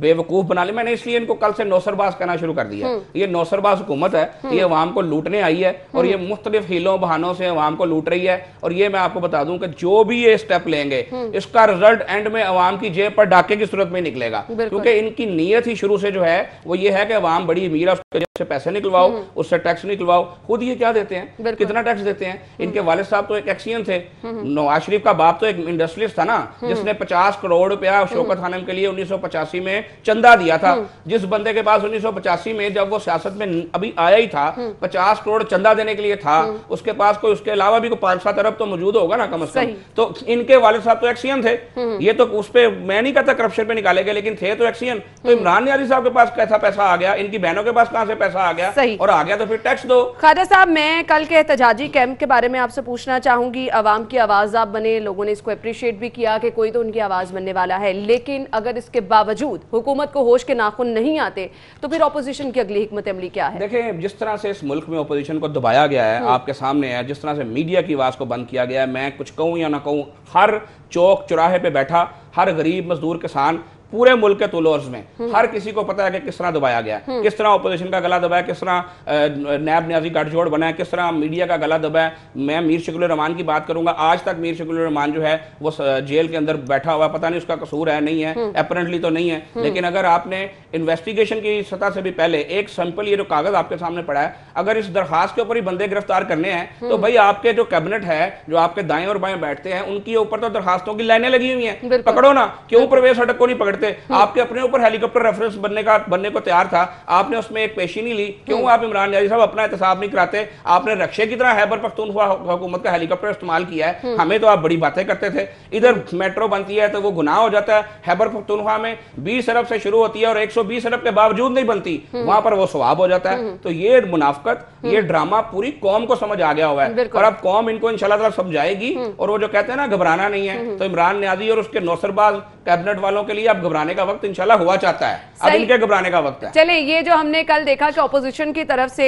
बेवकूफ बना ले। मैंने इसलिए इनको कल से नौसरबाज कहना शुरू कर दिया। ये नौसरबाज हुकूमत है, ये अवाम को लूटने आई है और ये मुख्तलिफ हीलों बहानों से अवाम को लूट रही है। और ये मैं आपको बता दूं कि जो भी ये स्टेप लेंगे, इसका रिजल्ट एंड में अवाम की जेब पर डाके की सूरत में निकलेगा, क्योंकि इनकी नीयत ही शुरू से जो है वो ये है कि अवाम बड़ी अमीर है, से पैसे निकलवाओ, उससे टैक्स निकलवाओ। खुद ये क्या देते हैं, कितना टैक्स देते हैं? इनके वालिद साहब तो एक एक्सियन थे, नवाज शरीफ का बाप तो एक इंडस्ट्रियलिस्ट था ना, जिसने 50 करोड़ रुपया शौकत खानम के लिए 1985 में चंदा दिया था। जिस बंदे के पास 1985 में जब वो सियासत में अभी आया ही था 50 करोड़ चंदा देने के लिए था, उसके पास कोई उसके अलावा भी कोई 5-7 अरब तो मौजूद होगा ना कम से कम। तो इनके वालिद साहब तो एक्सियन थे। ये तो उस पे मैं नहीं कहता करप्शन पे निकाले गए, लेकिन थे तो एक्सियन। तो इमरान नियाज़ी साहब के पास कैसा पैसा आ गया, इनकी बहनों के पास कहां से पैसा आ गया? सही। और आ गया तो फिर टैक्स दो। खाजा साहब, मैं कल के एहतजाजी कैंप के बारे में आपसे पूछना चाहूंगी। अवाम की आवाज आप बने, लोगों ने इसको अप्रिशिएट भी किया कि कोई तो उनकी आवाज बनने वाला है, लेकिन अगर इसके बावजूद हुकूमत को होश के नाखून नहीं आते तो फिर ऑपोजिशन की अगली हिकमत अमली क्या है? देखिए, जिस तरह से इस मुल्क में ऑपोजिशन को दबाया गया है आपके सामने है, जिस तरह से मीडिया की आवाज को बंद किया गया है, मैं कुछ कहूं या ना कहूं, हर चौक चौराहे पे बैठा हर गरीब मजदूर किसान पूरे मुल्क के तुलोर्स में हर किसी को पता है कि किस तरह दबाया गया, किस तरह ऑपोजिशन का गला दबाया, किस तरह नैब न्याजी गठजोड़ बना है, किस तरह मीडिया का गला दबाया। मैं मीर शकील रहमान की बात करूंगा। आज तक मीर शकील रहमान जो है वो जेल के अंदर बैठा हुआ, पता नहीं उसका कसूर है नहीं है, अपेरेंटली तो नहीं है, लेकिन अगर आपने इन्वेस्टिगेशन की सतह से भी पहले एक सिंपल ये जो कागज आपके सामने पड़ा है, अगर इस दरखास्त के ऊपर ही बंदे गिरफ्तार करने हैं तो भाई आपके जो कैबिनेट है, जो आपके दाएं और बाएं बैठते हैं, उनके ऊपर तो दरखास्तों की लाइनें लगी हुई हैं, पकड़ो ना। क्यों परवेज हटक को नहीं पकड़ते? आपके अपने ऊपर हेलीकॉप्टर रेफरेंस बनने को तैयार था, आपने उसमें एक पेशी नहीं ली। क्यों आप इमरान नियाज़ी साहब अपना एहतसाब नहीं कराते? आपने रक्षे की तरह खैबर पख्तूनख्वा हुकूमत का हेलीकॉप्टर इस्तेमाल किया है। हमें तो आप बड़ी बातें करते थे, इधर मेट्रो बनती है तो वो गुनाह हो जाता है। खैबर पख्तूनख्वा में 20 अरब से शुरू होती है और 120 अरब के बावजूद नहीं बनती, वहां पर वो सवाब हो जाता है। तो ये मुनाफकत, ये ड्रामा पूरी कौम को समझ आ गया हुआ है और अब कौम इनको इंशाल्लाह समझाएगी। और वो जो कहते हैं ना घबराना नहीं है, तो इमरान नियाज़ी और उसके नौसरबाज कैबिनेट वालों के लिए अब घबराने का वक्त इंशाल्लाह हुआ चाहता है, अब इनके घबराने का वक्त है। चले, ये जो हमने कल देखा कि ऑपोजिशन की तरफ से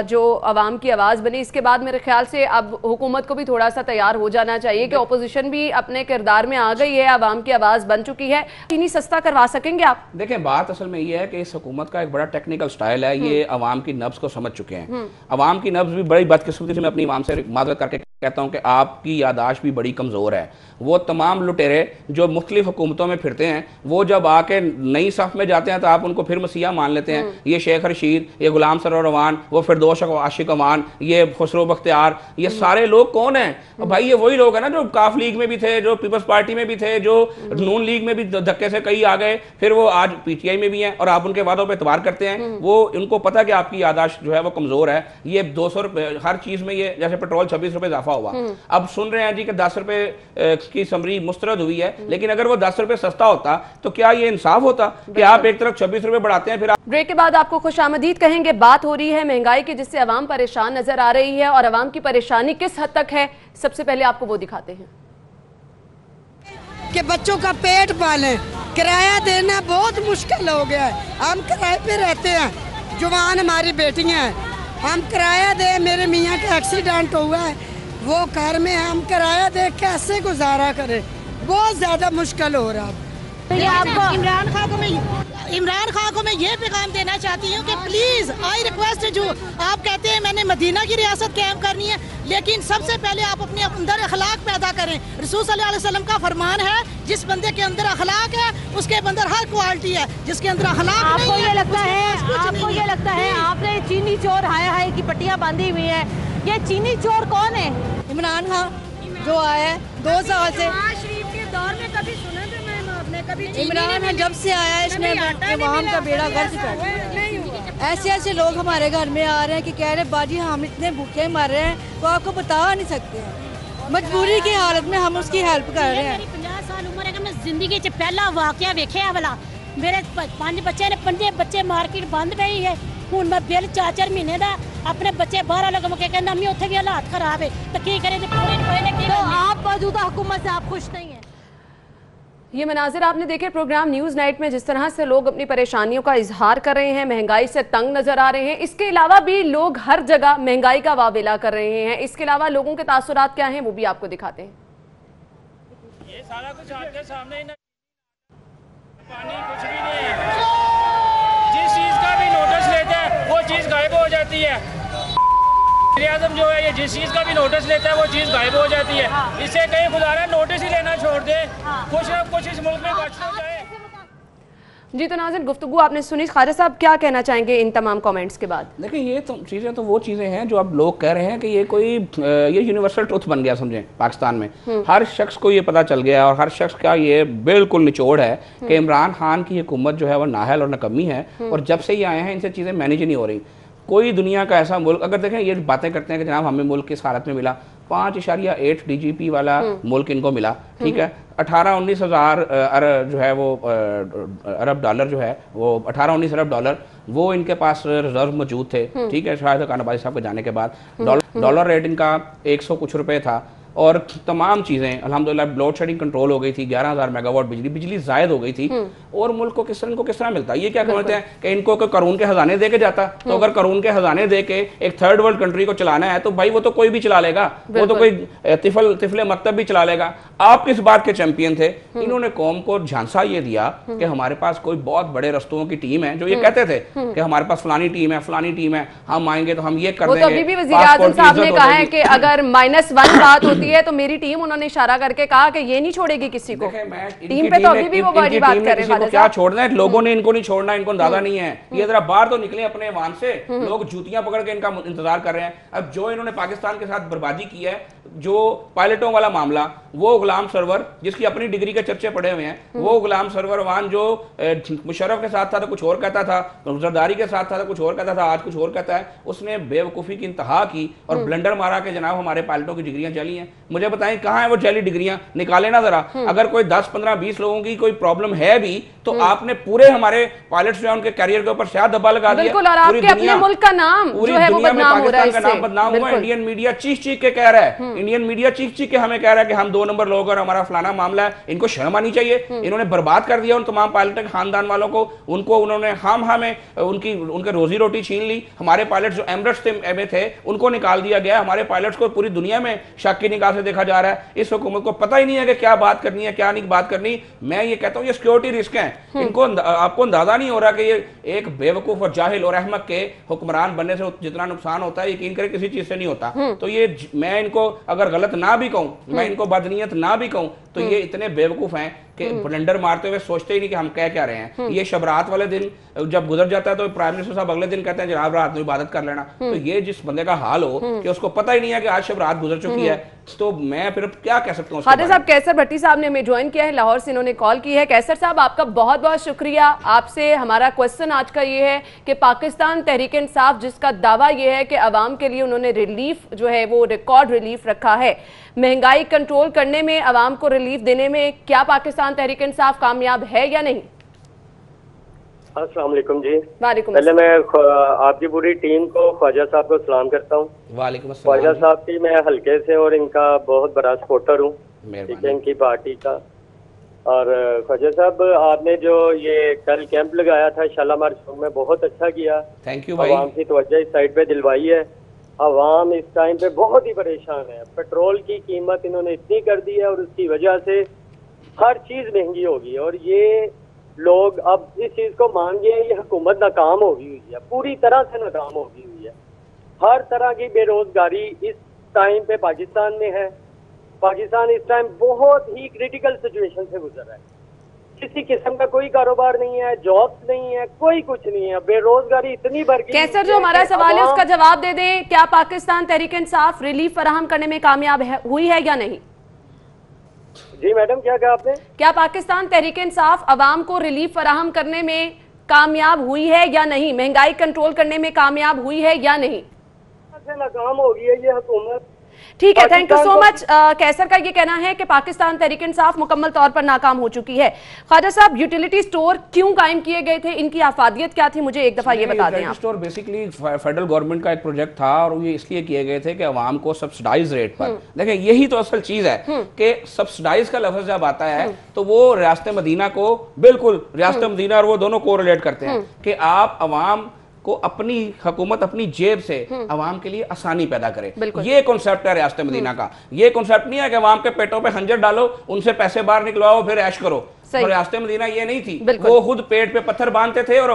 जो अवाम की आवाज बनी, इसके बाद मेरे ख्याल से अब हुकूमत को भी थोड़ा सा तैयार हो जाना चाहिए कि ऑपोजिशन भी अपने किरदार में आ गई है, अवाम की आवाज बन चुकी है। चीनी सस्ता करवा सकेंगे आप? देखें, बात असल में ये है कि इस हुकूमत का एक बड़ा टेक्निकल स्टाइल है, ये अवाम की नब्ज को समझ चुके हैं। अवाम की नब्ज भी बड़ी बदकिस्मती से मैं अपनी अवाम से माजरत करके कहता हूँ कि आपकी यादाश्त भी बड़ी कमज़ोर है। वो तमाम लुटेरे जो मुख्तलिफ हुकूमतों में फिरते हैं, वो जब आके नई सफ़ में जाते हैं तो आप उनको फिर मसीहा मान लेते हैं। ये शेख रशीद, ये गुलाम सरवर अवान, वो फिरदौस आशिक अवान, ये खुसरो बख्तियार, ये सारे लोग कौन हैं? भाई ये वही लोग हैं ना जो काफ लीग में भी थे, जो पीपल्स पार्टी में भी थे, जो नून लीग में भी धक्के से कई आ गए, फिर वो आज PTI में भी हैं और आप उनके वादों पर एतबार करते हैं। वो उनको पता कि आपकी यादाश्त जो है वो कमज़ोर है। ये 200 रुपये हर चीज़ में, ये जैसे पेट्रोल 26 रुपये इजाफा हुआ, अब सुन रहे हैं जी कि 10 रुपये की समरी मुस्तरद हुई है, लेकिन अगर वो 10 रुपये सस्ता होता तो क्या ये इंसाफ होता कि आप एक तरफ 26 रुपये बढ़ाते हैं, फिर ब्रेक के बाद आपको खुशामदीद कहेंगे। बात हो रही है महंगाई की, जिससे अवाम परेशान नजर आ रही है और अवाम की परेशानी किस हद तक है, सबसे पहले आपको वो दिखाते हैं कि बच्चों का पेट पालें, किराया देना बहुत मुश्किल हो गया है। हम किराए पे रहते हैं, जवान हमारी बेटियां हैं, हम किराया दे, मेरे मियाँ का एक्सीडेंट हुआ है, वो घर में हम किराया दे कैसे गुजारा करें, बहुत ज़्यादा मुश्किल हो रहा है। तो ये आपको इमरान खान को मैं ये पैगाम देना चाहती हूँ कि प्लीज़ आई रिक्वेस्ट जो आप कहते हैं मैंने मदीना की रियासत कायम करनी है, लेकिन सबसे पहले आप अपने अंदर अखलाक पैदा करें। रसूल सल्लल्लाहु अलैहि वसल्लम का फरमान है, जिस बंदे के अंदर अखलाक है उसके अंदर हर क्वालिटी है, जिसके अंदर अखलाक नहीं है, आपको ये लगता है आपने चीनी चोर हाय की पट्टियाँ बांधी हुई है, ये चीनी चोर कौन है? इमरान खान जो आया है 2 साल से, शरीफ के दौर में कभी सुना था आपने? कभी इमरान खान जब से आया है इसने अवाम का बेड़ा गर्क कर दिया। ऐसे ऐसे लोग हमारे घर में आ रहे हैं कि कह रहे बाजी हम इतने भूखे मर रहे हैं, तो आपको बता नहीं सकते हैं, मजबूरी की हालत में हम उसकी हेल्प कर रहे हैं। 50 साल उम्र है, मैं जिंदगी च पहला वाकया वेख्या वाला, मेरे 5 बच्चे ने 5 बच्चे मार्केट बंद पई है, हूँ मैं बिल 4-4 महीने का अपने बच्चे बाहर लगा के कहना अम्मी उत्थे भी हालात खराब है, तो की करें? तो आप मौजूदा हुकूमत से आप खुश नहीं हैं? ये मनाजिर आपने देखे प्रोग्राम न्यूज़ नाइट में, जिस तरह से लोग अपनी परेशानियों का इजहार कर रहे हैं, महंगाई से तंग नजर आ रहे हैं। इसके अलावा भी लोग हर जगह महंगाई का वावेला कर रहे हैं। इसके अलावा लोगों के तासुरात क्या हैं वो भी आपको दिखाते हैं। ये सारा कुछ आपके सामने ही ना, पानी कुछ भी नहीं है, जिस चीज का भी नोटिस लेते हैं वो चीज गायब हो जाती है। आजम जो है ये जिस चीज का भी नोटिस लेता है वो चीज गायब हो जाती है। इससे कहीं खुदा ना नोटिस ही लेना छोड़ दे, कुछ ना कुछ इस मुल्क में बच ना जाए। जी तो नाज़रीन, गुफ्तगू आपने सुनी। ख्वाजा साहब क्या कहना चाहेंगे इन तमाम कमेंट्स के बाद? देखिए ये तो चीज़ें तो वो चीज़ें हैं जो अब लोग कह रहे हैं कि ये कोई ये यूनिवर्सल ट्रुथ बन गया, समझें पाकिस्तान में हर शख्स को ये पता चल गया और हर शख्स का ये बिल्कुल निचोड़ है कि इमरान खान की हुकूमत जो है वो नाहल और नकम्मी है, और जब से ये आए हैं इनसे चीज़ें मैनेज नहीं हो रही। कोई दुनिया का ऐसा मुल्क, अगर देखें ये बातें करते हैं कि जनाब हमें मुल्क किस हालत में मिला, 5.8 DGP वाला मुल्क इनको मिला, ठीक है। 18-19 हज़ार जो है वो अरब डॉलर जो है वो 18-19 अरब डॉलर वो इनके पास रिजर्व मौजूद थे, ठीक है। शायद कानाबाजी साहब के जाने के बाद डॉलर रेट इनका 100 कुछ रुपए था, और तमाम चीज़ें अल्हम्दुलिल्लाह लोड शेडिंग कंट्रोल हो गई थी, 11,000 मेगावाट बिजली जायद हो गई थी, और मुल्क को किस तरह मिलता? ये क्या समझते हैं कि इनको कानून के खजाने दे के जाता? तो अगर कानून के खजाने दे के एक थर्ड वर्ल्ड कंट्री को चलाना है तो भाई वो तो कोई भी चला लेगा, वो तो कोई तिफले मकतब भी चला लेगा। आप किस बात के चैंपियन थे? इन्होंने कौम को झांसा ये दिया कि हमारे पास कोई बहुत बड़े रस्तों की टीम है, जो ये कहते थे कि हमारे पास फलानी टीम है, हम आएंगे तो हम ये कर देंगे। अभी भी वज़ीर आज़म साहब ने कहा है कि अगर -1 बात होती है तो मेरी टीम, उन्होंने इशारा करके कहा कि ये नहीं छोड़ेगी किसी को। टीम पे तो अभी भी वो बड़ी बात कर रहे हैं। क्या छोड़ना है? लोगों ने इनको नहीं छोड़ना, इनको अंदाजा नहीं है। ये जरा बाहर तो निकले अपने वाहन से, लोग जूतियां पकड़ के इनका इंतजार कर रहे हैं। अब जो इन्होंने पाकिस्तान के साथ बर्बादी की है, जो पायलटों वाला मामला, वो गुलाम सरवर जिसकी अपनी डिग्री के चर्चे पड़े हुए हैं, वो गुलाम सरवर वान जो मुशर्रफ के साथ था तो कुछ और कहता था, जरदारी के साथ था तो कुछ और कहता था, आज कुछ और कहता है। उसने बेवकूफ़ी की इंतहा की और ब्लंडर मारा कि जनाब हमारे पायलटों की डिग्रियां जाली हैं। मुझे बताएं कहाँ है वो जाली डिग्रियां? निकाले ना जरा। अगर कोई 10, 15, 20 लोगों की कोई प्रॉब्लम है भी तो आपने पूरे हमारे पायलट्स जो है उनके कैरियर के ऊपर शायद दबा लगा दिया। बिल्कुल, और आपके अपने मुल्क का नाम पूरी जो है वो दुनिया में बदनाम हो रहा है, पाकिस्तान का नाम बदनाम हुआ। इंडियन मीडिया चीख के कह रहा है, इंडियन मीडिया चीख के हमें कह रहा है कि हम 2 नंबर लोग और हमारा फलाना मामला है। इनको शर्म आनी चाहिए। इन्होंने बर्बाद कर दिया उन तमाम पायलट के खानदान वालों को, उनको उन्होंने में उनके रोजी रोटी छीन ली। हमारे पायलट जो एमरेट्स में थे उनको निकाल दिया गया। हमारे पायलट्स को पूरी दुनिया में शक की निगाह से देखा जा रहा है। इस हुकूमत को पता ही नहीं है कि क्या बात करनी है क्या नहीं बात करनी। मैं ये कहता हूँ ये सिक्योरिटी रिस्क है। इनको आपको अंदाजा नहीं हो रहा कि ये एक बेवकूफ और जाहिल और अहमक के हुक्मरान बनने से जितना नुकसान होता है यकीन करें किसी चीज से नहीं होता। तो ये मैं इनको अगर गलत ना भी कहूं, मैं इनको बदनीयत ना भी कहूं, तो ये इतने बेवकूफ हैं कि ब्लंडर मारते हुए सोचते ही नहीं कि हम कह क्या रहे हैं। ये शबरात वाले दिन जब गुजर जाता है तो प्राइम मिनिस्टर साहब अगले दिन कहते हैं जनाब रात में इबादत कर लेना। तो ये जिस बंदे का हाल हो कि उसको पता ही नहीं है कि आज शबरात गुजर चुकी है, तो मैं फिर क्या कह सकता हूँ। हादिर साहब, कैसर भट्टी साहब ने हमें ज्वाइन किया है, लाहौर से इन्होंने कॉल की है। कैसर साहब, आपका बहुत बहुत शुक्रिया। आपसे हमारा क्वेश्चन आज का ये है कि पाकिस्तान तहरीक इंसाफ जिसका दावा ये है कि अवाम के लिए उन्होंने रिलीफ जो है वो रिकॉर्ड रिलीफ रखा है, महंगाई कंट्रोल करने में, अवाम को रिलीफ देने में, क्या पाकिस्तान तहरीक इंसाफ कामयाब है या नहीं? अस्सलाम वालेकुम जी। वालेकुम। पहले मैं आपकी पूरी टीम को, ख्वाजा साहब को सलाम करता हूँ। वालेकुम अस्सलाम। ख्वाजा साहब की मैं हल्के से और इनका बहुत बड़ा सपोर्टर हूँ, ठीक है, इनकी पार्टी का। और ख्वाजा साहब, आपने जो ये कल कैंप लगाया था शालामार चौक में, बहुत अच्छा किया। थैंक यू भाई। आवाम की तवज्जो इस साइड पे दिलवाई है। आवाम इस टाइम पे बहुत ही परेशान है। पेट्रोल की कीमत इन्होंने इतनी कर दी है और उसकी वजह से हर चीज महंगी होगी। और ये लोग अब इस चीज को मान गए, ये हुकूमत नाकाम हो गई हुई है, पूरी तरह से नाकाम हो गई हुई है। हर तरह की बेरोजगारी इस टाइम पे पाकिस्तान में है। पाकिस्तान इस टाइम बहुत ही क्रिटिकल सिचुएशन से गुजर रहा है। किसी किस्म का कोई कारोबार नहीं है, जॉब्स नहीं है, कोई कुछ नहीं है, बेरोजगारी इतनी बढ़ गई। कैसर, जो हमारा सवाल है उसका जवाब दे दें, क्या पाकिस्तान तहरीक इंसाफ रिलीफ फराहम करने में कामयाब हुई है या नहीं? जी मैडम, क्या कहा आपने? क्या पाकिस्तान तहरीक इंसाफ अवाम को रिलीफ फराहम करने में कामयाब हुई है या नहीं, महंगाई कंट्रोल करने में कामयाब हुई है या नहीं? नाकाम हो गई है ये हुकूमत। ठीक है, थैंक यू सो मच। कैसर का ये कहना है कि पाकिस्तान तहरीक इंसाफ मुकम्मल तौर पर नाकाम हो चुकी है। ख्वाजा साहब, यूटिलिटी स्टोर क्यों कायम किए गए थे, इनकी आफादियत क्या थी, मुझे एक दफा ये बता दें आप। स्टोर बेसिकली फेडरल गवर्नमेंट का एक प्रोजेक्ट था और ये इसलिए किए गए थे कि अवाम को सब्सिडाइज रेट पर, देखिए यही तो असल चीज है कि सब्सिडाइज का लफ्ज जब आता है तो वो रियासत मदीना को, बिल्कुल रियासत मदीना और वो दोनों को रिलेट करते हैं कि आप अवाम को अपनी हुकूमत अपनी जेब से अवाम के लिए आसानी पैदा करे। ये कॉन्सेप्ट है रियासत मदीना का। ये कॉन्सेप्ट नहीं है कि अवाम के पेटों पे खंजर डालो, उनसे पैसे बाहर निकलवाओ फिर ऐश करो। तो रियासत मदीना ये नहीं थी। वो खुद पेट पे पत्थर बांधते थे और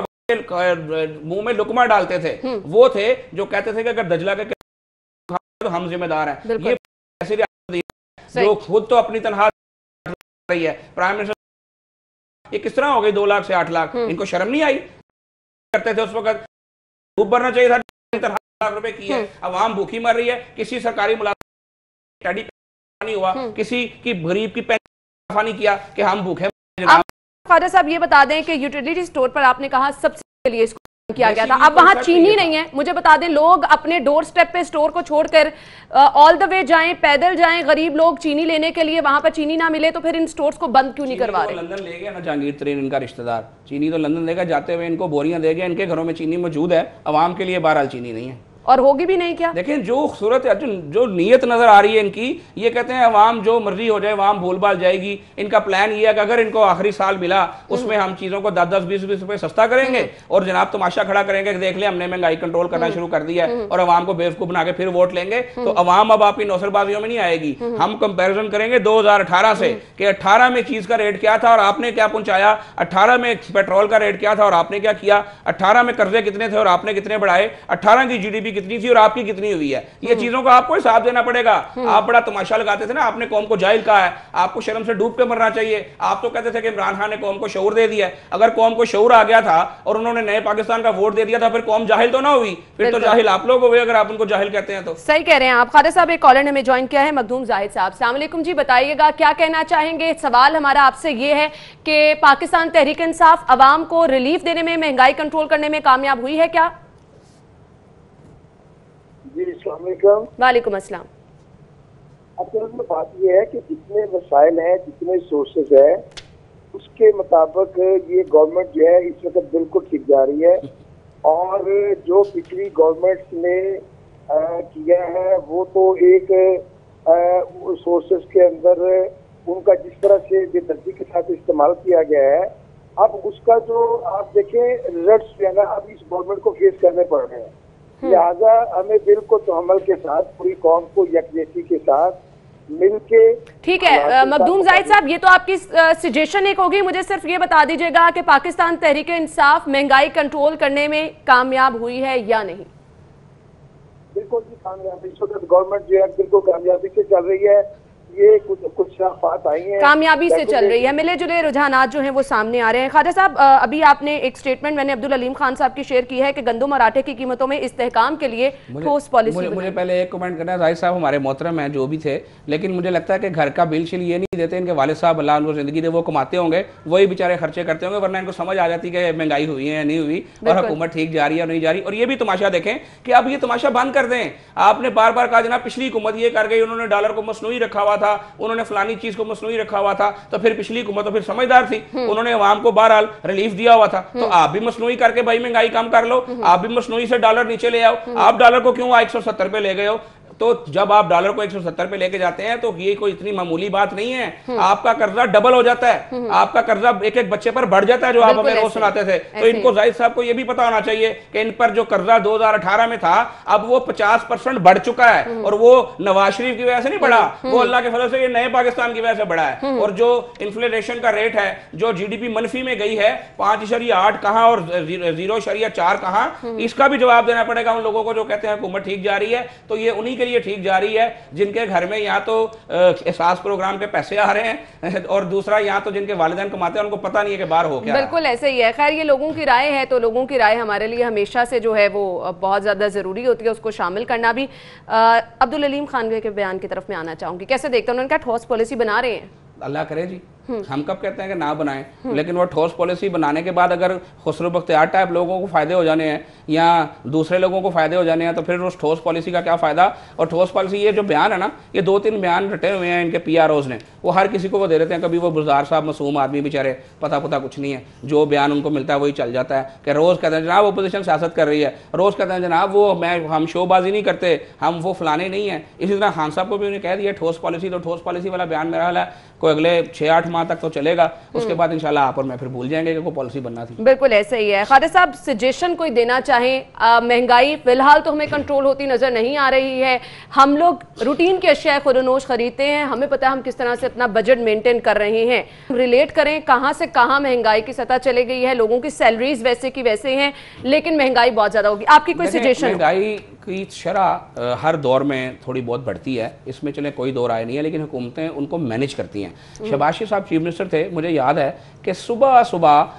मुंह में लुकमा डालते थे। वो थे जो कहते थे कि अगर दजला के तो हम जिम्मेदार हैं। ये ऐसी रियासत जो खुद तो अपनी तनख्वाह रही है। प्राइम मिनिस्टर ये किस तरह हो गई 2 लाख से 8 लाख, इनको शर्म नहीं आई? करते थे उस वक्त खूब भरना चाहिए था, 3 लाख रुपए की है, अवाम भूखी मर रही है, किसी सरकारी मुलाजिम नहीं हुआ, किसी की गरीब की पेंशन नहीं किया कि हम भूखे। ख्वाजा साहब, ये बता दें कि यूटिलिटी स्टोर पर आपने कहा सबसे लिए इसको किया गया था, अब वहां चीनी नहीं है। मुझे बता दें, लोग अपने डोर स्टेप पे स्टोर को छोड़कर ऑल द वे जाएं, पैदल जाएं, गरीब लोग चीनी लेने के लिए, वहां पर चीनी ना मिले तो फिर इन स्टोर्स को बंद क्यों नहीं करवा रहे? लंदन ले गया ना जहांगीर तरीन, इनका रिश्तेदार, चीनी तो लंदन लेकर जाते हुए इनको बोरियां दे गया। इनके घरों में चीनी मौजूद है, अवाम के लिए बहरहाल चीनी नहीं है और होगी भी नहीं। क्या देखें जो सूरत जो नीयत नजर आ रही है इनकी, ये कहते हैं अवाम जो मर्जी हो जाए, अवाम भूल भाल जाएगी। इनका प्लान ये है कि अगर इनको आखिरी साल मिला उसमें हम चीजों को 10-10, 20-20 रुपए सस्ता करेंगे और जनाब तमाशा खड़ा करेंगे कि देख ले हमने महंगाई कंट्रोल करना शुरू कर दिया है और अवाम को बेवकूफ बना के फिर वोट लेंगे। तो अवाम अब आपकी नौसरबाजियों में नहीं आएगी। हम कंपेरिजन करेंगे 2018 से कि 18 में चीज का रेट क्या था और आपने क्या पहुंचाया, 18 में पेट्रोल का रेट क्या था और आपने क्या किया, 18 में कर्जे कितने थे और आपने कितने बढ़ाए, 18 की जीडीपी कितनी थी और आपकी कितनी हुई है। ये चीजों का आपको हिसाब देना पड़ेगा। आप बड़ा तमाशा लगाते थे ना, आपने कौम को जाहिल कहा है, आपको शर्म से डूब के मरना चाहिए। आप तो कहते थे कि इमरान खान ने कौम को शऊर दे दिया है। अगर कौम को शऊर आ गया था और उन्होंने नए पाकिस्तान का वोट दे दिया था, फिर कौम जाहिल तो ना हुई, फिर तो जाहिल आप लोग हुए अगर आप उनको जाहिल कहते हैं तो। सही कह रहे हैं आप। ख्वाजा साहब, एक कॉलर ने हमें ज्वाइन किया है, मखदूम जाहिद साहब। अस्सलाम वालेकुम जी, बताइएगा क्या कहना चाहेंगे। सवाल हमारा आपसे ये है कि पाकिस्तान तहरीक इंसाफ अवाम को रिलीफ देने में, महंगाई कंट्रोल करने में कामयाब हुई है क्या? जी अस्सलाम वालेकुम। वालेकुम अस्सलाम। असल में बात यह है कि जितने वसाइल हैं, जितने सोर्सेज है, उसके मुताबिक ये गवर्नमेंट जो है इस वक्त बिल्कुल ठीक जा रही है। और जो पिछली गवर्नमेंट ने किया है वो तो एक सोर्सेज के अंदर उनका जिस तरह से बेदर्दी के साथ इस्तेमाल किया गया है, अब उसका जो आप देखें रिजल्ट्स जो है ना, अब इस गवर्नमेंट को फेस करने पड़ रहे हैं। लिहाजा हमें बिल्कुल तहम्मुल के साथ पूरी कौम को यकजहती के साथ मिलके। ठीक है मखदूम जाहिद साहब, ये तो आपकी सजेशन एक होगी, मुझे सिर्फ ये बता दीजिएगा कि पाकिस्तान तहरीक इंसाफ महंगाई कंट्रोल करने में कामयाब हुई है या नहीं? बिल्कुल जी कामयाबी, इस वक्त गवर्नमेंट जो है बिल्कुल कामयाबी से चल रही है। ये कुछ बात आई है, कामयाबी से चल रही है, मिले जुले रुझानात जो हैं वो सामने आ रहे हैं। ख्वाजा साहब, अभी आपने एक स्टेटमेंट मैंने अब्दुल अलीम खान साहब की शेयर की है कि गंदम और आटे की कीमतों में इस्तेहकाम के लिए ठोस पॉलिसी। मुझे पहले एक कमेंट करना है, जाहिद साहब हमारे मोहतरम हैं जो भी थे, लेकिन मुझे लगता है कि घर का बिल शिल ये नहीं देते, इनके वालिद साहब अल्लाह उनको जिंदगी दे, वो कमाते होंगे, वही बेचारे खर्चे करते होंगे, वरना इनको समझ आ जाती है कि महंगाई हुई है या नहीं हुई और हुकूमत ठीक जा रही है नहीं जा रही। और ये भी तमाशा देखें कि अब ये तमाशा बंद कर दें। आपने बार बार कहा जनाब पिछली हुकूमत ये कर गई, उन्होंने डॉलर को मसनूई रखा हुआ था, उन्होंने चीज को मसनूई रखा हुआ था, तो फिर पिछली हुकूमत तो फिर समझदार थी, उन्होंने अवाम को बहरहाल रिलीफ दिया हुआ था। तो आप भी मसनूई करके भाई महंगाई कम कर लो, आप भी मसनूई से डॉलर नीचे ले आओ। आप डॉलर को क्यों 170 पे ले गए हो? तो जब आप डॉलर को 170 पे लेके जाते हैं तो ये कोई इतनी मामूली बात नहीं है, आपका कर्जा डबल हो जाता है, आपका कर्जा एक एक बच्चे पर बढ़ जाता है, जो आप हमें रोज सुनाते थे। तो इनको जाहिद साहब को ये भी पता होना चाहिए कि इन पर जो कर्जा 2018 में था अब वो 50% बढ़ चुका है, और वो नवाज शरीफ की वजह से नहीं बढ़ा, वो अल्लाह के फजल से ये नए पाकिस्तान की वजह से बढ़ा है। और जो इन्फ्लेशन का रेट है, जो GDP मनफी में गई है 5.8 कहां और 0.4 कहां, इसका भी जवाब देना पड़ेगा उन लोगों को जो कहते हैं हुकूमत ठीक जा रही है। तो ये उन्हीं के लिए ठीक जा रही है जिनके घर में या तो एहसास प्रोग्राम के पैसे आ रहे हैं, और दूसरा या तो जिनके वालिदैन कमाते हैं उनको पता नहीं है कि बाहर हो क्या। बिल्कुल ऐसे ही है। खैर ये लोगों की राय है, तो लोगों की राय हमारे लिए हमेशा से जो है वो बहुत ज्यादा जरूरी होती है, उसको शामिल करना भी। अब्दुल अलीम खान के बयान की तरफ मैं आना चाहूंगी, कैसे देखते हैं? उन्होंने कहा ठोस पॉलिसी बना रहे हैं, अल्लाह करे जी, हम कब कहते हैं कि ना बनाएं, लेकिन वो ठोस पॉलिसी बनाने के बाद अगर खुसरो बख्तियार टाइप लोगों को फायदे हो जाने हैं या दूसरे लोगों को फायदे हो जाने हैं तो फिर उस ठोस पॉलिसी का क्या फायदा? और ठोस पॉलिसी ये जो बयान है ना, ये 2-3 बयान रटे हुए हैं इनके PROs ने, वो हर किसी को वो दे देते हैं। कभी वो बुज़दार साहब मासूम आदमी बेचारे पता कुछ नहीं है, जो बयान उनको मिलता है वही चल जाता है कि रोज़ कहते हैं जनाब अपोजिशन सियासत कर रही है, रोज़ कहते हैं जनाब वो हम शोबाजी नहीं करते, हम वो फलाने नहीं है। इसी तरह खान साहब को भी उन्हें कह दिया ठोस पॉलिसी, तो ठोस पॉलिसी वाला बयान मेरा हाल है कोई अगले 6-8 माह तक तो चलेगा, उसके बाद इंशाल्लाह आप और मैं फिर भूल जाएंगे कि कोई पॉलिसी बनना थी। बिल्कुल ऐसे ही है। ख्वाजा साहब, सजेशन कोई देना चाहें? महंगाई फिलहाल तो हमें कंट्रोल होती नजर नहीं आ रही है, हम लोग रूटीन के अशिया खुदनोश खरीदते हैं, हमें पता है हम किस तरह से अपना बजट मेंटेन कर रहे हैं, रिलेट करें कहां से कहां महंगाई की सतह चले गई है, लोगों की सैलरीज वैसे की वैसे हैं लेकिन महंगाई बहुत ज्यादा होगी, आपकी कोई सजेशन? महंगाई की शरह हर दौर में थोड़ी बहुत बढ़ती है, इसमें चले कोई दो राय नहीं है, लेकिन हुकूमतें उनको मैनेज करती हैं। शहबाज शरीफ साहब चीफ मिनिस्टर थे, मुझे याद है कि सुबह सुबह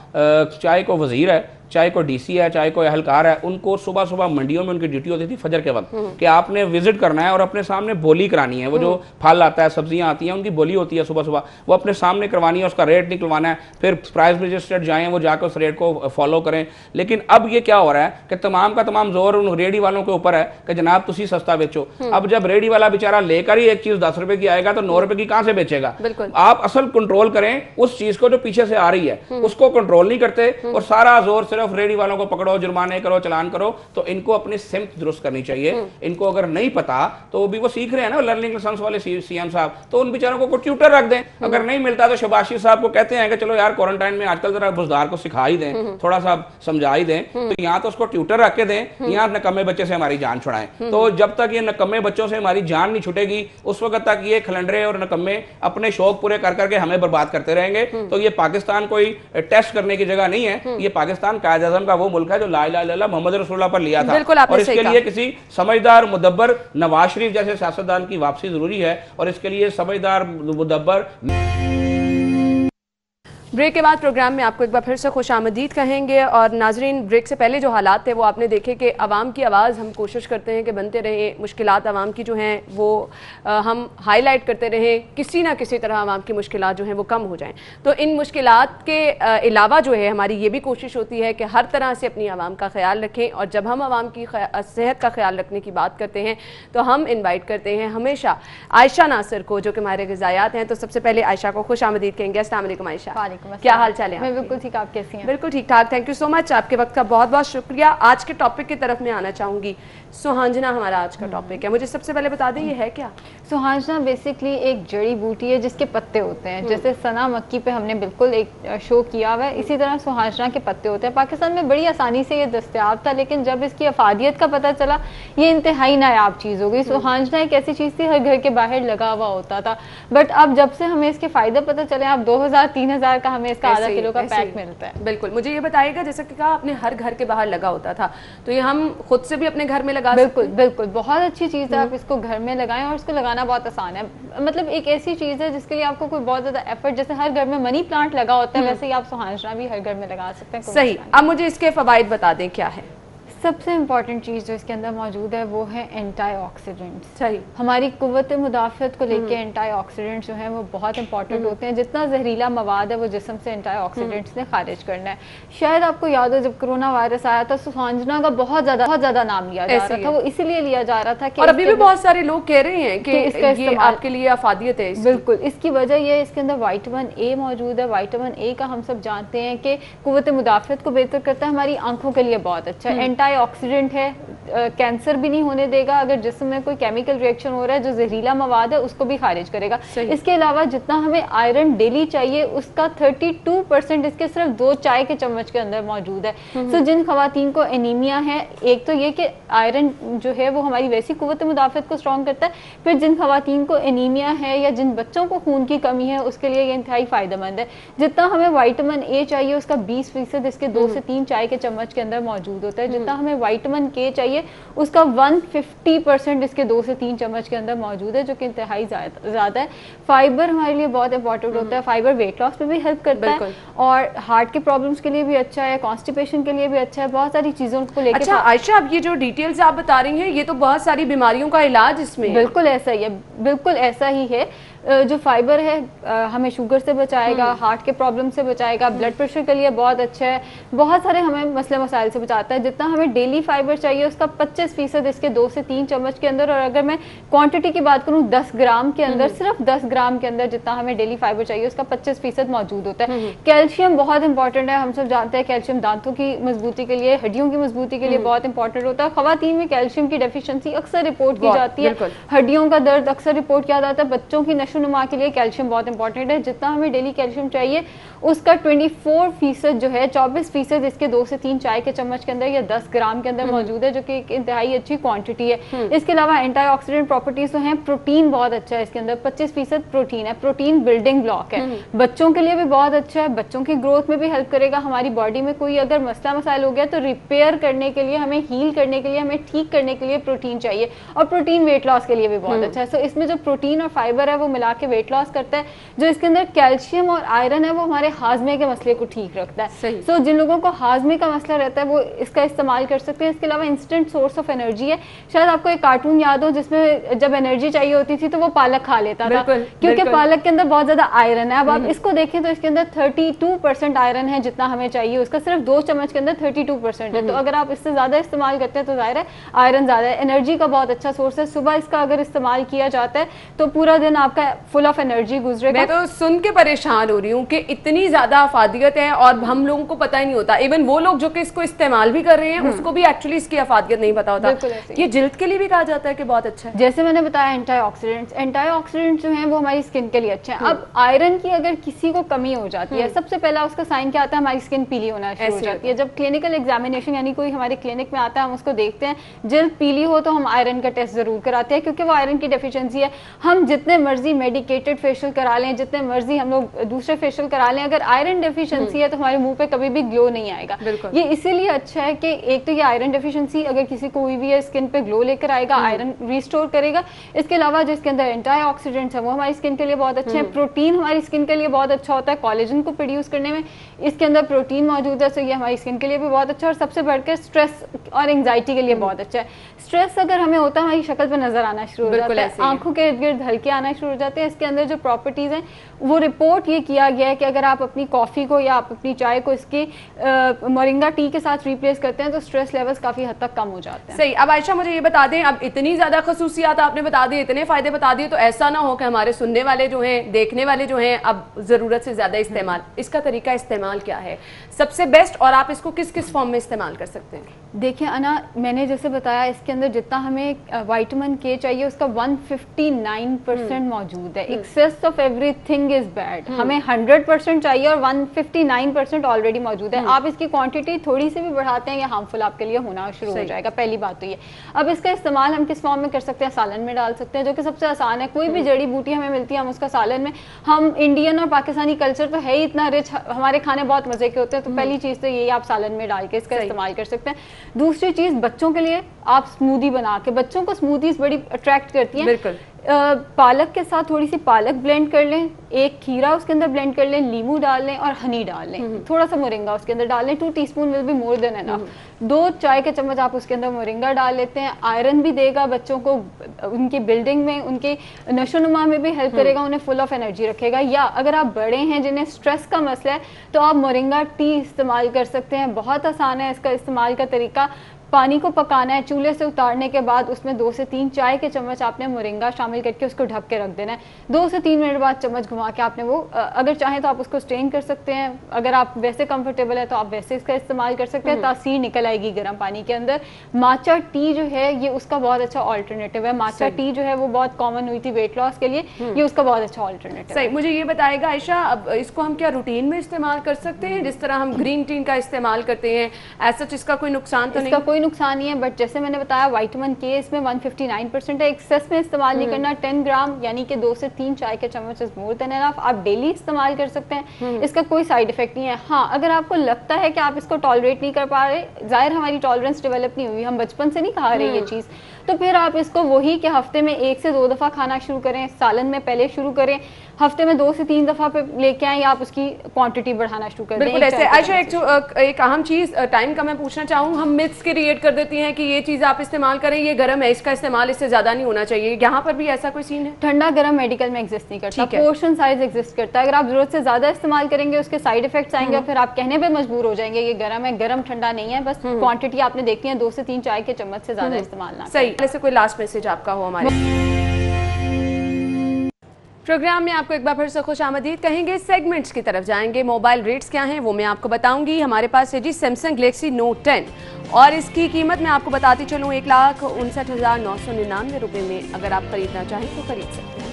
चाहे कोई वजीर है, चाहे कोई DC है, चाहे कोई अहलकार है, उनको सुबह सुबह मंडियों में उनकी ड्यूटी होती थी फजर के वक्त कि आपने विजिट करना है और अपने सामने बोली करानी है। वो जो फल आता है, सब्जियां आती हैं, उनकी बोली होती है सुबह सुबह, वो अपने सामने करवानी है, उसका रेट निकलवाना है, फिर प्राइस रजिस्टर्ड जाएं, वो जाकर उस रेट को फॉलो करें। लेकिन अब ये क्या हो रहा है कि तमाम का तमाम जोर उन रेडी वालों के ऊपर है कि जनाब तुसी सस्ता बेचो। अब जब रेडी वाला बेचारा लेकर ही एक चीज 10 रुपए की आएगा तो 9 रुपए की कहां से बेचेगा? आप असल कंट्रोल करें उस चीज को जो पीछे से आ रही है, उसको कंट्रोल नहीं करते और सारा जोर सिर्फ रेडी वालों को पकड़ो, जुर्माने करो, चलान करो। तो इनको अपनी सिमत दुरुस्त करनी चाहिए। इनको अगर नहीं पता तो भी वो सीख रहे हैं ना लर्निंग लाइसेंस वाले CM साहब, तो उन बेचारों को ट्यूटर रख दें। अगर नहीं मिलता तो शहबाज शरीफ साहब को कहते हैं कि चलो यार क्वारंटाइन में आजकल जरा बुज़दार को सिखा ही दें, थोड़ा सा समझा ही दें, तो यहाँ तो उसको ट्यूटर रख के दें, यहाँ नकम्मे बच्चे से हमारी जान छुड़ाएं। तो जब तक ये नकम्मे बच्चों से हमारी जान नहीं छुटेगी उस वक्त तक ये खलंडरे और नकम्मे अपने शौक पूरे कर करके हमें बर्बाद करते रहेंगे। तो ये पाकिस्तान कोई टेस्ट करने की जगह नहीं है, ये पाकिस्तान कायद आज़म का वो मुल्क है जो ला इलाहा इल्लल्लाह मोहम्मद रसूलुल्लाह पर लिया था। और इसके लिए किसी समझदार मुदब्बर नवाज शरीफ जैसे सियासतदान की वापसी जरूरी है और इसके लिए समझदार मुदब्बर। ब्रेक के बाद प्रोग्राम में आपको एक बार फिर से खुशामदीद कहेंगे। और नाजरीन, ब्रेक से पहले जो हालात थे वो आपने देखे कि आवाम की आवाज़ हम कोशिश करते हैं कि बनते रहें, मुश्किलात आवाम की जो हैं वो हम हाईलाइट करते रहें, किसी ना किसी तरह आवाम की मुश्किलात जो हैं वो कम हो जाएं। तो इन मुश्किलात के अलावा जो है हमारी ये भी कोशिश होती है कि हर तरह से अपनी आवाम का ख्याल रखें। और जब हम आवाम की सेहत का ख्याल रखने की बात करते हैं तो हम इन्वाइट करते हैं हमेशा आयशा नासिर को, जो कि हमारे ग़िज़ायात हैं। तो सबसे पहले आयशा को खुशामदीद कहेंगे। अस्सलाम वालेकुम आयशा। वालेकुम। क्या हाल चाल है? मैं बिल्कुल ठीक, आप कैसी हैं? बिल्कुल ठीक ठाक, थैंक यू सो मच, आपके वक्त का बहुत बहुत शुक्रिया। आज के टॉपिक की तरफ मैं आना चाहूँगी। सुहांजना हमारा आज का टॉपिक है, मुझे सबसे पहले बता दें ये है क्या? सुहांजना बेसिकली एक जड़ी बूटी है जिसके पत्ते होते हैं। जैसे सना मक्की पे हमने बिल्कुल एक शो किया हुआ है, इसी तरह सुहांजना के पत्ते होते हैं। पाकिस्तान में बड़ी आसानी से ये दस्तयाब था, लेकिन जब इसकी अफादियत का पता चला ये इंतहाई नायाब चीज़ हो गई। सुहांजना एक ऐसी चीज़ थी हर घर के बाहर लगा हुआ होता था, बट अब जब से हमें इसके फ़ायदे पता चले, अब 2000-3000 का हमें इसका आधा किलो का पैक मिलता है। बिल्कुल, मुझे ये बताइएगा, जैसा कि कहा आपने हर घर के बाहर लगा होता था, तो ये हम खुद से भी अपने घर में लगा बिल्कुल बिल्कुल बहुत अच्छी चीज़ है। आप इसको घर में लगाएं और इसको लगाना बहुत आसान है। मतलब एक ऐसी चीज़ है जिसके लिए आपको कोई बहुत ज़्यादा एफर्ट, जैसे हर घर में मनी प्लांट लगा होता है वैसे ही आप सुहांजना भी हर घर में लगा सकते हैं। सही, अब मुझे इसके फवाइद बता दें क्या है? सबसे इम्पॉर्टेंट चीज़ जो इसके अंदर मौजूद है वो है एंटीऑक्सीडेंट्स। सही, हमारी कुव्वत मुदाफ़त को लेके एंटीऑक्सीडेंट्स जो हैं वो बहुत इंपॉर्टेंट होते हैं। जितना जहरीला मवाद है वो जिस्म से एंटीऑक्सीडेंट्स ने खारिज करना है। शायद आपको याद हो जब कोरोना वायरस आया था, सुहांजना का बहुत ज़्यादा नाम लिया जा रहा था। वो इसीलिए लिया जा रहा था कि और अभी भी बहुत सारे लोग कह रहे हैं कि इसका ये आपके लिए अफादियत है। बिल्कुल, इसकी वजह यह है इसके अंदर विटामिन ए मौजूद है। विटामिन ए का हम सब जानते हैं कि कुव्वत मुदाफ़त को बेहतर करता है, हमारी आंखों के लिए बहुत अच्छा है। एंटीऑक्सीडेंट है, कैंसर भी नहीं होने देगा। अगर जिस्म में कोई केमिकल रिएक्शन हो रहा है जो जहरीला मवाद है उसको भी खारिज करेगा। इसके अलावा जितना हमें आयरन डेली चाहिए उसका 32% इसके सिर्फ 2 चाय के चम्मच के अंदर मौजूद है। तो जिन खवातीन को एनीमिया है, एक तो ये कि आयरन जो है वो हमारी वैसी कुव्वत मुदाफ़त को स्ट्रॉन्ग करता है, फिर जिन खवातीन को एनीमिया है या जिन बच्चों को खून की कमी है उसके लिए ये इंतहाई फ़ायदेमंद है। जितना हमें विटामिन ए चाहिए उसका 20% इसके 2 से 3 चाय के चम्मच के अंदर मौजूद होता है। जितना हमें विटामिन के चाहिए उसका 150% इसके 2 से 3 चम्मच के अंदर मौजूद है, जो कि इंतहाई ज़्यादा है। फाइबर हमारे लिए बहुत इंपॉर्टेंट होता है। फाइबर वेट लॉस में भी हेल्प करता है और हार्ट के प्रॉब्लम्स के लिए भी अच्छा है, कॉन्स्टिपेशन के लिए भी अच्छा है, बहुत सारी चीज़ों को लेकर। अच्छा आयशा, अब ये जो डिटेल्स आप बता रही हैं ये तो बहुत सारी बीमारियों का इलाज इसमें। बिल्कुल ऐसा ही है, बिल्कुल ऐसा ही है। जो फाइबर है हमें शुगर से बचाएगा, हार्ट के प्रॉब्लम से बचाएगा, ब्लड प्रेशर के लिए बहुत अच्छा है, बहुत सारे हमें मसले मसाइल से बचाता है। जितना हमें डेली फाइबर चाहिए उसका 25% इसके 2 से 3 चम्मच के अंदर। और अगर मैं क्वांटिटी की बात करूं 10 ग्राम के अंदर, सिर्फ 10 ग्राम के अंदर जितना हमें डेली फाइबर चाहिए उसका 25% मौजूद होता है। कैल्शियम बहुत इंपॉर्टेंट है, हम सब जानते हैं कैल्शियम दांतों की मजबूती के लिए, हड्डियों की मजबूती के लिए बहुत इंपॉर्टेंट होता है। खवातीन में कैल्शियम की डेफिशिएंसी अक्सर रिपोर्ट की जाती है, हड्डियों का दर्द अक्सर रिपोर्ट किया जाता है। बच्चों की नशोनुमा के लिए कैल्शियम बहुत इंपॉर्टेंट है। जितना हमें डेली कैल्शियम चाहिए उसका 24% जो है, 24% इसके 2 से 3 चाय के चम्मच के अंदर या 10 ग्राम के अंदर मौजूद है, जो कि एक इंतहाई अच्छी क्वांटिटी है। इसके अलावा एंटीऑक्सीडेंट प्रॉपर्टीज तो हैं। प्रोटीन बहुत अच्छा है इसके अंदर, 25% प्रोटीन है। प्रोटीन बिल्डिंग ब्लॉक है, बच्चों के लिए भी बहुत अच्छा है, बच्चों की ग्रोथ में भी हेल्प करेगा। हमारी बॉडी में कोई अगर मसला मसाइल हो गया तो रिपेयर करने के लिए, हमें हील करने के लिए, हमें ठीक करने के लिए प्रोटीन चाहिए। और प्रोटीन वेट लॉस के लिए भी बहुत अच्छा है। सो इसमें जो प्रोटीन और फाइबर है वो मिला के वेट लॉस करता है। जो इसके अंदर कैल्शियम और आयरन है वो हमारे हाजमे के मसले को ठीक रखता है। सो जिन लोगों को हाजमे का मसला रहता है वो इसका इस्तेमाल कर सकते हैं। इसके अलावा इंस्टेंट सोर्स ऑफ एनर्जी है। शायद आपको एक कार्टून याद हो जिसमें जब एनर्जी चाहिए होती थी तो वो पालक खा लेता था, क्योंकि पालक के अंदर बहुत ज्यादा आयरन है। अब आप इसको देखें तो इसके अंदर 32% आयरन है जितना हमें चाहिए, उसका सिर्फ 2 चम्मच के अंदर 32% है। तो अगर आप इससे ज्यादा इस्तेमाल करते हैं तो जाहिर है आयरन ज्यादा है। एनर्जी का बहुत अच्छा सोर्स है। सुबह इसका अगर इस्तेमाल किया जाता है तो पूरा दिन आपका फुल ऑफ एनर्जी गुजरेगा। मैं तो सुन के परेशान हो रही हूँ कि इतनी ज्यादा अफादियत है और हम लोगों को पता ही नहीं होता। इवन वो लोग जो कि इसको इस्तेमाल भी कर रहे हैं उसको भी एक्चुअली इसकी अफादियत नहीं पता होता। ये जिल्द के लिए भी कहा जाता है कि बहुत अच्छा है। जैसे मैंने बताया एंटीऑक्सीडेंट्स जो हैं वो हमारी स्किन के लिए अच्छे हैं। अब आयरन की अगर किसी को कमी हो जाती है, सबसे पहला उसका साइन क्या आता है, हमारी स्किन पीली होना शुरू हो जाती है। जब क्लिनिकल एग्जामिनेशन यानी कोई हमारे क्लिनिक में आता है हम उसको देखते हैं, जिल्द पीली हो तो हम आयरन का टेस्ट जरूर कराते हैं, क्योंकि वो आयरन की डेफिशिएंसी है। हम जितने मर्जी मेडिकेटेड फेशियल करा लें, जितने मर्जी हम लोग दूसरे फेशियल करा लें, अगर आयरन डेफिशिएंसी है तो हमारे मुंह पे कभी भी ग्लो नहीं आएगा। ये इसीलिए अच्छा है कि एक तो ये आयरन डेफिशिएंसी अगर किसी को हुई भी है स्किन पे ग्लो लेकर आएगा, आयरन रिस्टोर करेगा। इसके अलावा जो इसके अंदर एंटीऑक्सीडेंट्स है वो हमारी स्किन के लिए बहुत अच्छे हैं। प्रोटीन हमारी स्किन के लिए बहुत अच्छा होता है, कोलेजन को प्रोड्यूस करने में इसके अंदर प्रोटीन मौजूद है, तो ये हमारी स्किन के लिए भी बहुत अच्छा है। और सबसे बढ़कर स्ट्रेस और एंग्जाइटी के लिए बहुत अच्छा है। स्ट्रेस अगर हमें होता है हमारी शक्ल पे नजर आना शुरू हो जाता है, आंखों के इर्द गिर्द हल्के आना शुरू हो जाते जाते हैं। इसके अंदर जो प्रॉपर्टीज़ हैं वो रिपोर्ट ये किया गया है कि अगर आप अपनी कॉफ़ी को या आप अपनी चाय को इसकी मोरिंगा टी के साथ रिप्लेस करते हैं तो स्ट्रेस लेवल्स काफ़ी हद तक कम हो जाते हैं। सही। अब आयशा मुझे ये बता दें, अब इतनी ज़्यादा खसूसियात आपने बता दी, इतने फ़ायदे बता दिए, तो ऐसा ना हो कि हमारे सुनने वाले जो हैं, देखने वाले जो हैं, अब ज़रूरत से ज़्यादा इस्तेमाल, इसका तरीका इस्तेमाल क्या है सबसे बेस्ट, और आप इसको किस किस फॉर्म में इस्तेमाल कर सकते हैं? देखिए अना, मैंने जैसे बताया इसके अंदर जितना हमें विटामिन के चाहिए उसका 159% मौजूद है। Excess of everything is bad. हमें 100% चाहिए और 159% ऑलरेडी मौजूद है। आप इसकी क्वांटिटी थोड़ी सी भी बढ़ाते हैं या हार्मफुल आपके लिए होना शुरू हो जाएगा। पहली बात तो ये। अब इसका इस्तेमाल हम किस फॉर्म में कर सकते हैं? सालन में डाल सकते हैं, जो कि सबसे आसान है। कोई भी जड़ी बूटी हमें मिलती है हम उसका सालन में, हम इंडियन और पाकिस्तानी कल्चर तो है ही इतना रिच, हमारे खाने बहुत मजे के होते हैं, तो पहली चीज तो यही, आप सालन में डाल के इसका इस्तेमाल कर सकते हैं। दूसरी चीज, बच्चों के लिए आप स्मूदी बना के, बच्चों को स्मूदीज बड़ी अट्रैक्ट करती हैं। बिल्कुल। पालक के साथ थोड़ी सी पालक ब्लेंड कर लें, एक खीरा उसके अंदर ब्लेंड कर लें, लीमू डाल लें और हनी डाल लें, थोड़ा सा मोरिंगा उसके अंदर डाल लें। 2 teaspoon will be more than enough. 2 चाय के चम्मच आप उसके अंदर मोरिंगा डाल लेते हैं। आयरन भी देगा बच्चों को, उनकी बिल्डिंग में, उनके नशोनुमा में भी हेल्प करेगा, उन्हें फुल ऑफ एनर्जी रखेगा। या अगर आप बड़े हैं जिन्हें स्ट्रेस का मसला है तो आप मोरिंगा टी इस्तेमाल कर सकते हैं। बहुत आसान है इसका इस्तेमाल का तरीका। पानी को पकाना है, चूल्हे से उतारने के बाद उसमें 2 से 3 चाय के चम्मच आपने मोरिंगा शामिल करके उसको ढक के रख देना है। 2 से 3 मिनट बाद चम्मच घुमा के आपने वो, अगर चाहें तो आप उसको स्ट्रेन कर सकते हैं। अगर आप वैसे कंफर्टेबल है तो आप वैसे इसका इस्तेमाल कर सकते हैं। तासीर निकल आएगी गर्म पानी के अंदर। माचा टी जो है ये उसका बहुत अच्छा ऑल्टरनेटिव है। माचा टी जो है वो बहुत कॉमन हुई थी वेट लॉस के लिए, ये उसका बहुत अच्छा ऑल्टरनेटिव है। मुझे ये बताएगा आयशा, अब इसको हम क्या रूटीन में इस्तेमाल कर सकते हैं जिस तरह हम ग्रीन टी का इस्तेमाल करते हैं? ऐसा इसका कोई नुकसान तो नहीं? इसका कोई नुकसान नहीं है, बट जैसे मैंने बताया विटामिन के इसमें 159% है। एक्सेस में इस्तेमाल नहीं करना। 10 ग्राम यानी कि 2 से 3 चाय के चम्मच इज मोर देन एनफ। आप डेली इस्तेमाल कर सकते हैं, इसका कोई साइड इफेक्ट नहीं है। हाँ, अगर आपको लगता है कि आप इसको टॉलरेट नहीं कर पा रहे, जाहिर हमारी टॉलरेंस डेवलप नहीं हुई, हम बचपन से नहीं खा रहे ये चीज़, तो फिर आप इसको वही कि हफ्ते में 1 से 2 दफ़ा खाना शुरू करें। सालन में पहले शुरू करें, हफ्ते में 2 से 3 दफ़ा पे लेके आएं, या आप उसकी क्वांटिटी बढ़ाना शुरू कर दें। बिल्कुल ऐसे। आयशा, एक अहम चीज़ टाइम का मैं पूछना चाहूँ, हम मिथ्स क्रिएट कर देती हैं कि ये चीज़ आप इस्तेमाल करें, ये गर्म है, इसका इस्तेमाल इससे ज़्यादा नहीं होना चाहिए। यहाँ पर भी ऐसा कोई सीन है? ठंडा गर्म मेडिकल में एग्जिस्ट नहीं करता, पोर्शन साइज एग्जिस्ट करता है। अगर आप जरूरत से ज़्यादा इस्तेमाल करेंगे उसके साइड इफेक्ट्स आएंगे और फिर आप कहने पर मजबूर हो जाएंगे ये गर्म है। गर्म ठंडा नहीं है, बस क्वांटिटी आपने देखनी है 2 से 3 चाय के चम्मच से ज़्यादा इस्तेमाल ना। सही। जैसे कोई लास्ट मैसेज आपका हो हमारे प्रोग्राम में, आपको एक बार फिर से खुश आमदीद कहेंगे। सेगमेंट्स की तरफ जाएंगे। मोबाइल रेट्स क्या हैं वो मैं आपको बताऊंगी। हमारे पास है जी सैमसंग गैलेक्सी नोट 10 और इसकी कीमत मैं आपको बताती चलूँ 1,59,999 रुपये में। अगर आप खरीदना चाहें तो खरीद सकते हैं।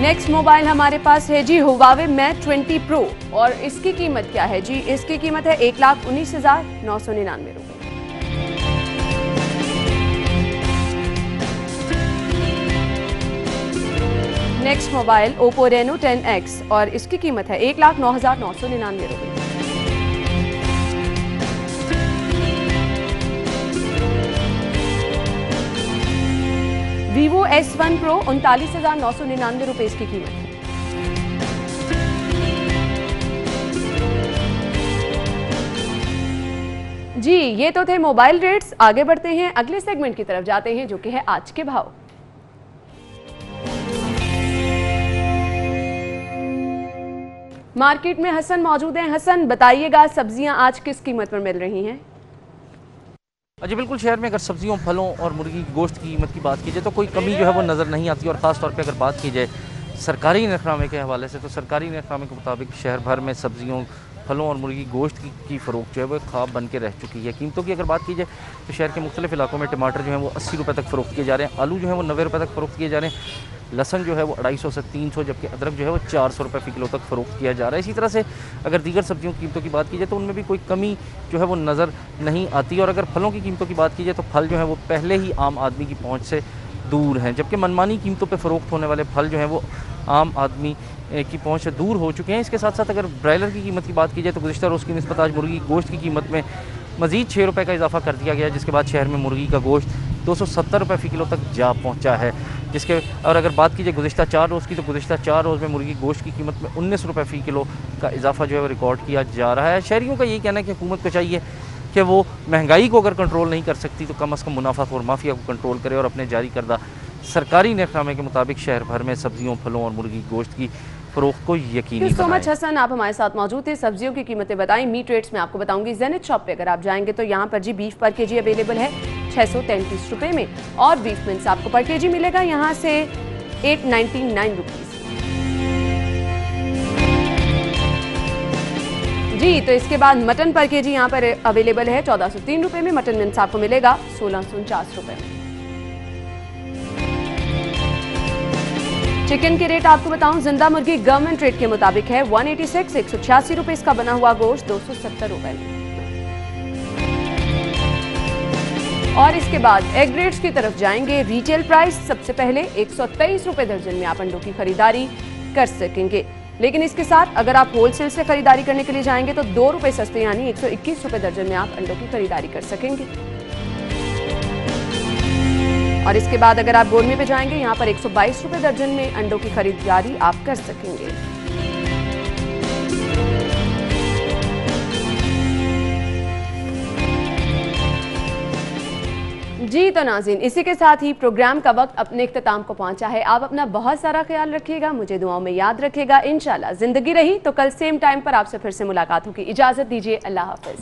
नेक्स्ट मोबाइल हमारे पास है जी हुआवे मैट 20 प्रो और इसकी कीमत क्या है जी? इसकी कीमत है 1,19,999 रुपये। Next mobile Oppo Reno 10X और इसकी कीमत है 1,09,999 रुपये। वीवो S1 प्रो 39,999 रुपये इसकी कीमत है। जी, ये तो थे मोबाइल रेट्स। आगे बढ़ते हैं, अगले सेगमेंट की तरफ जाते हैं जो कि है आज के भाव। मार्केट में हसन मौजूद हैं। हसन, बताइएगा सब्जियां आज किस कीमत पर मिल रही हैं? जी बिल्कुल, शहर में अगर सब्जियों, फलों और मुर्गी की गोश्त की कीमत की बात की जाए तो कोई कमी जो है वो नज़र नहीं आती। और ख़ास तौर पे अगर बात की जाए सरकारी नरखनामे के हवाले से, तो सरकारी नरखनामे के मुताबिक शहर भर में सब्जियों, फलों और मुर्गी गोश्त की फ़रोख्त जो है वो ख्वाब बन के रह चुकी है। कीमतों की अगर बात की जाए तो शहर के मुख्तलिफ इलाकों में टमाटर जो है वो 80 रुपये तक फ़रोख्त किए जा रहे हैं, आलू जो है वो 90 रुपये तक फ़रोख्त किए जा रहे हैं, लहसन जो है वो 250 से 300, जबकि अदरक जो है वो 400 रुपये फ़ी किलो तक फ़रोख्त किया जा रहा है। इसी तरह से अगर दीगर सब्जियों की कीमतों की बात की जाए तो उनमें भी कोई कमी जो है वो नज़र नहीं आती। और अगर फलों की कीमतों की बात की जाए तो फल जो है वो पहले ही आम आदमी की पहुँच से दूर हैं, जबकि मनमानी कीमतों पर फ़रोख्त होने वाले फल जो हैं वो आम आदमी की पहुंच से दूर हो चुके हैं। इसके साथ साथ अगर ब्रायलर की कीमत की बात की जाए तो गुज़िश्ता रोज़ की निस्बत आज मुर्गी की गोश्त की कीमत में मज़ीद 6 रुपये का इजाफा कर दिया गया, जिसके बाद शहर में मुर्गी का गोश्त 270 रुपये फ़ी किलो तक जा पहुंचा है। जिसके और अगर बात की जाए गुज़िश्ता 4 रोज़ की तो गुज़िश्ता 4 रोज़ में मुर्गी गोश्त की कीमत में 19 रुपये फ़ी किलो का इजाफा जो है वो रिकॉर्ड किया जा रहा है। शहरियों का यही कहना है कि हुकूमत को चाहिए कि वो महंगाई को अगर कंट्रोल नहीं कर सकती तो कम से कम मुनाफाखोर माफिया को कंट्रोल करे और अपने जारी करदा सरकारी नियतनामे के मुताबिक शहर भर में सब्जियों, फलों और मुर्गी गोश्त की फरोख्त को यकीनी सो मच हसन, आप हमारे साथ मौजूद थे। सब्जियों की कीमतें बताएं। मीट रेट्स में आपको बताऊंगी। जेनिथ शॉप पे अगर आप जाएंगे तो यहाँ पर जी बीफ पर केजी अवेलेबल है 633 रुपए में और बीफ मिन्स आपको पर केजी मिलेगा यहाँ से 899 रुपीज जी। तो इसके बाद मटन पर केजी यहाँ पर अवेलेबल है 1403 रुपए में। मटन मिन्स आपको मिलेगा 1649 रुपए में। चिकन के रेट आपको बताऊं, जिंदा मुर्गी गवर्नमेंट रेट के मुताबिक है 186, 186 रुपए इसका बना हुआ गोश्त 270 रुपए में। और इसके बाद एग रेट्स की तरफ जाएंगे। रिटेल प्राइस सबसे पहले 123 रुपए दर्जन में आप अंडों की खरीदारी कर सकेंगे, लेकिन इसके साथ अगर आप होलसेल से खरीदारी करने के लिए जाएंगे तो 2 रुपए सस्ते यानी 121 रुपए दर्जन में आप अंडों की खरीदारी कर सकेंगे। और इसके बाद अगर आप गोलमे पे जाएंगे यहाँ पर 122 रुपए दर्जन में अंडों की खरीदारी आप कर सकेंगे। जी तो नाज़रीन, इसी के साथ ही प्रोग्राम का वक्त अपने इख्तिताम को पहुंचा है। आप अपना बहुत सारा ख्याल रखिएगा, मुझे दुआओं में याद रखिएगा। इंशाल्लाह जिंदगी रही तो कल सेम टाइम पर आपसे फिर से मुलाकात होगी। इजाजत दीजिए, अल्लाह हाफिज।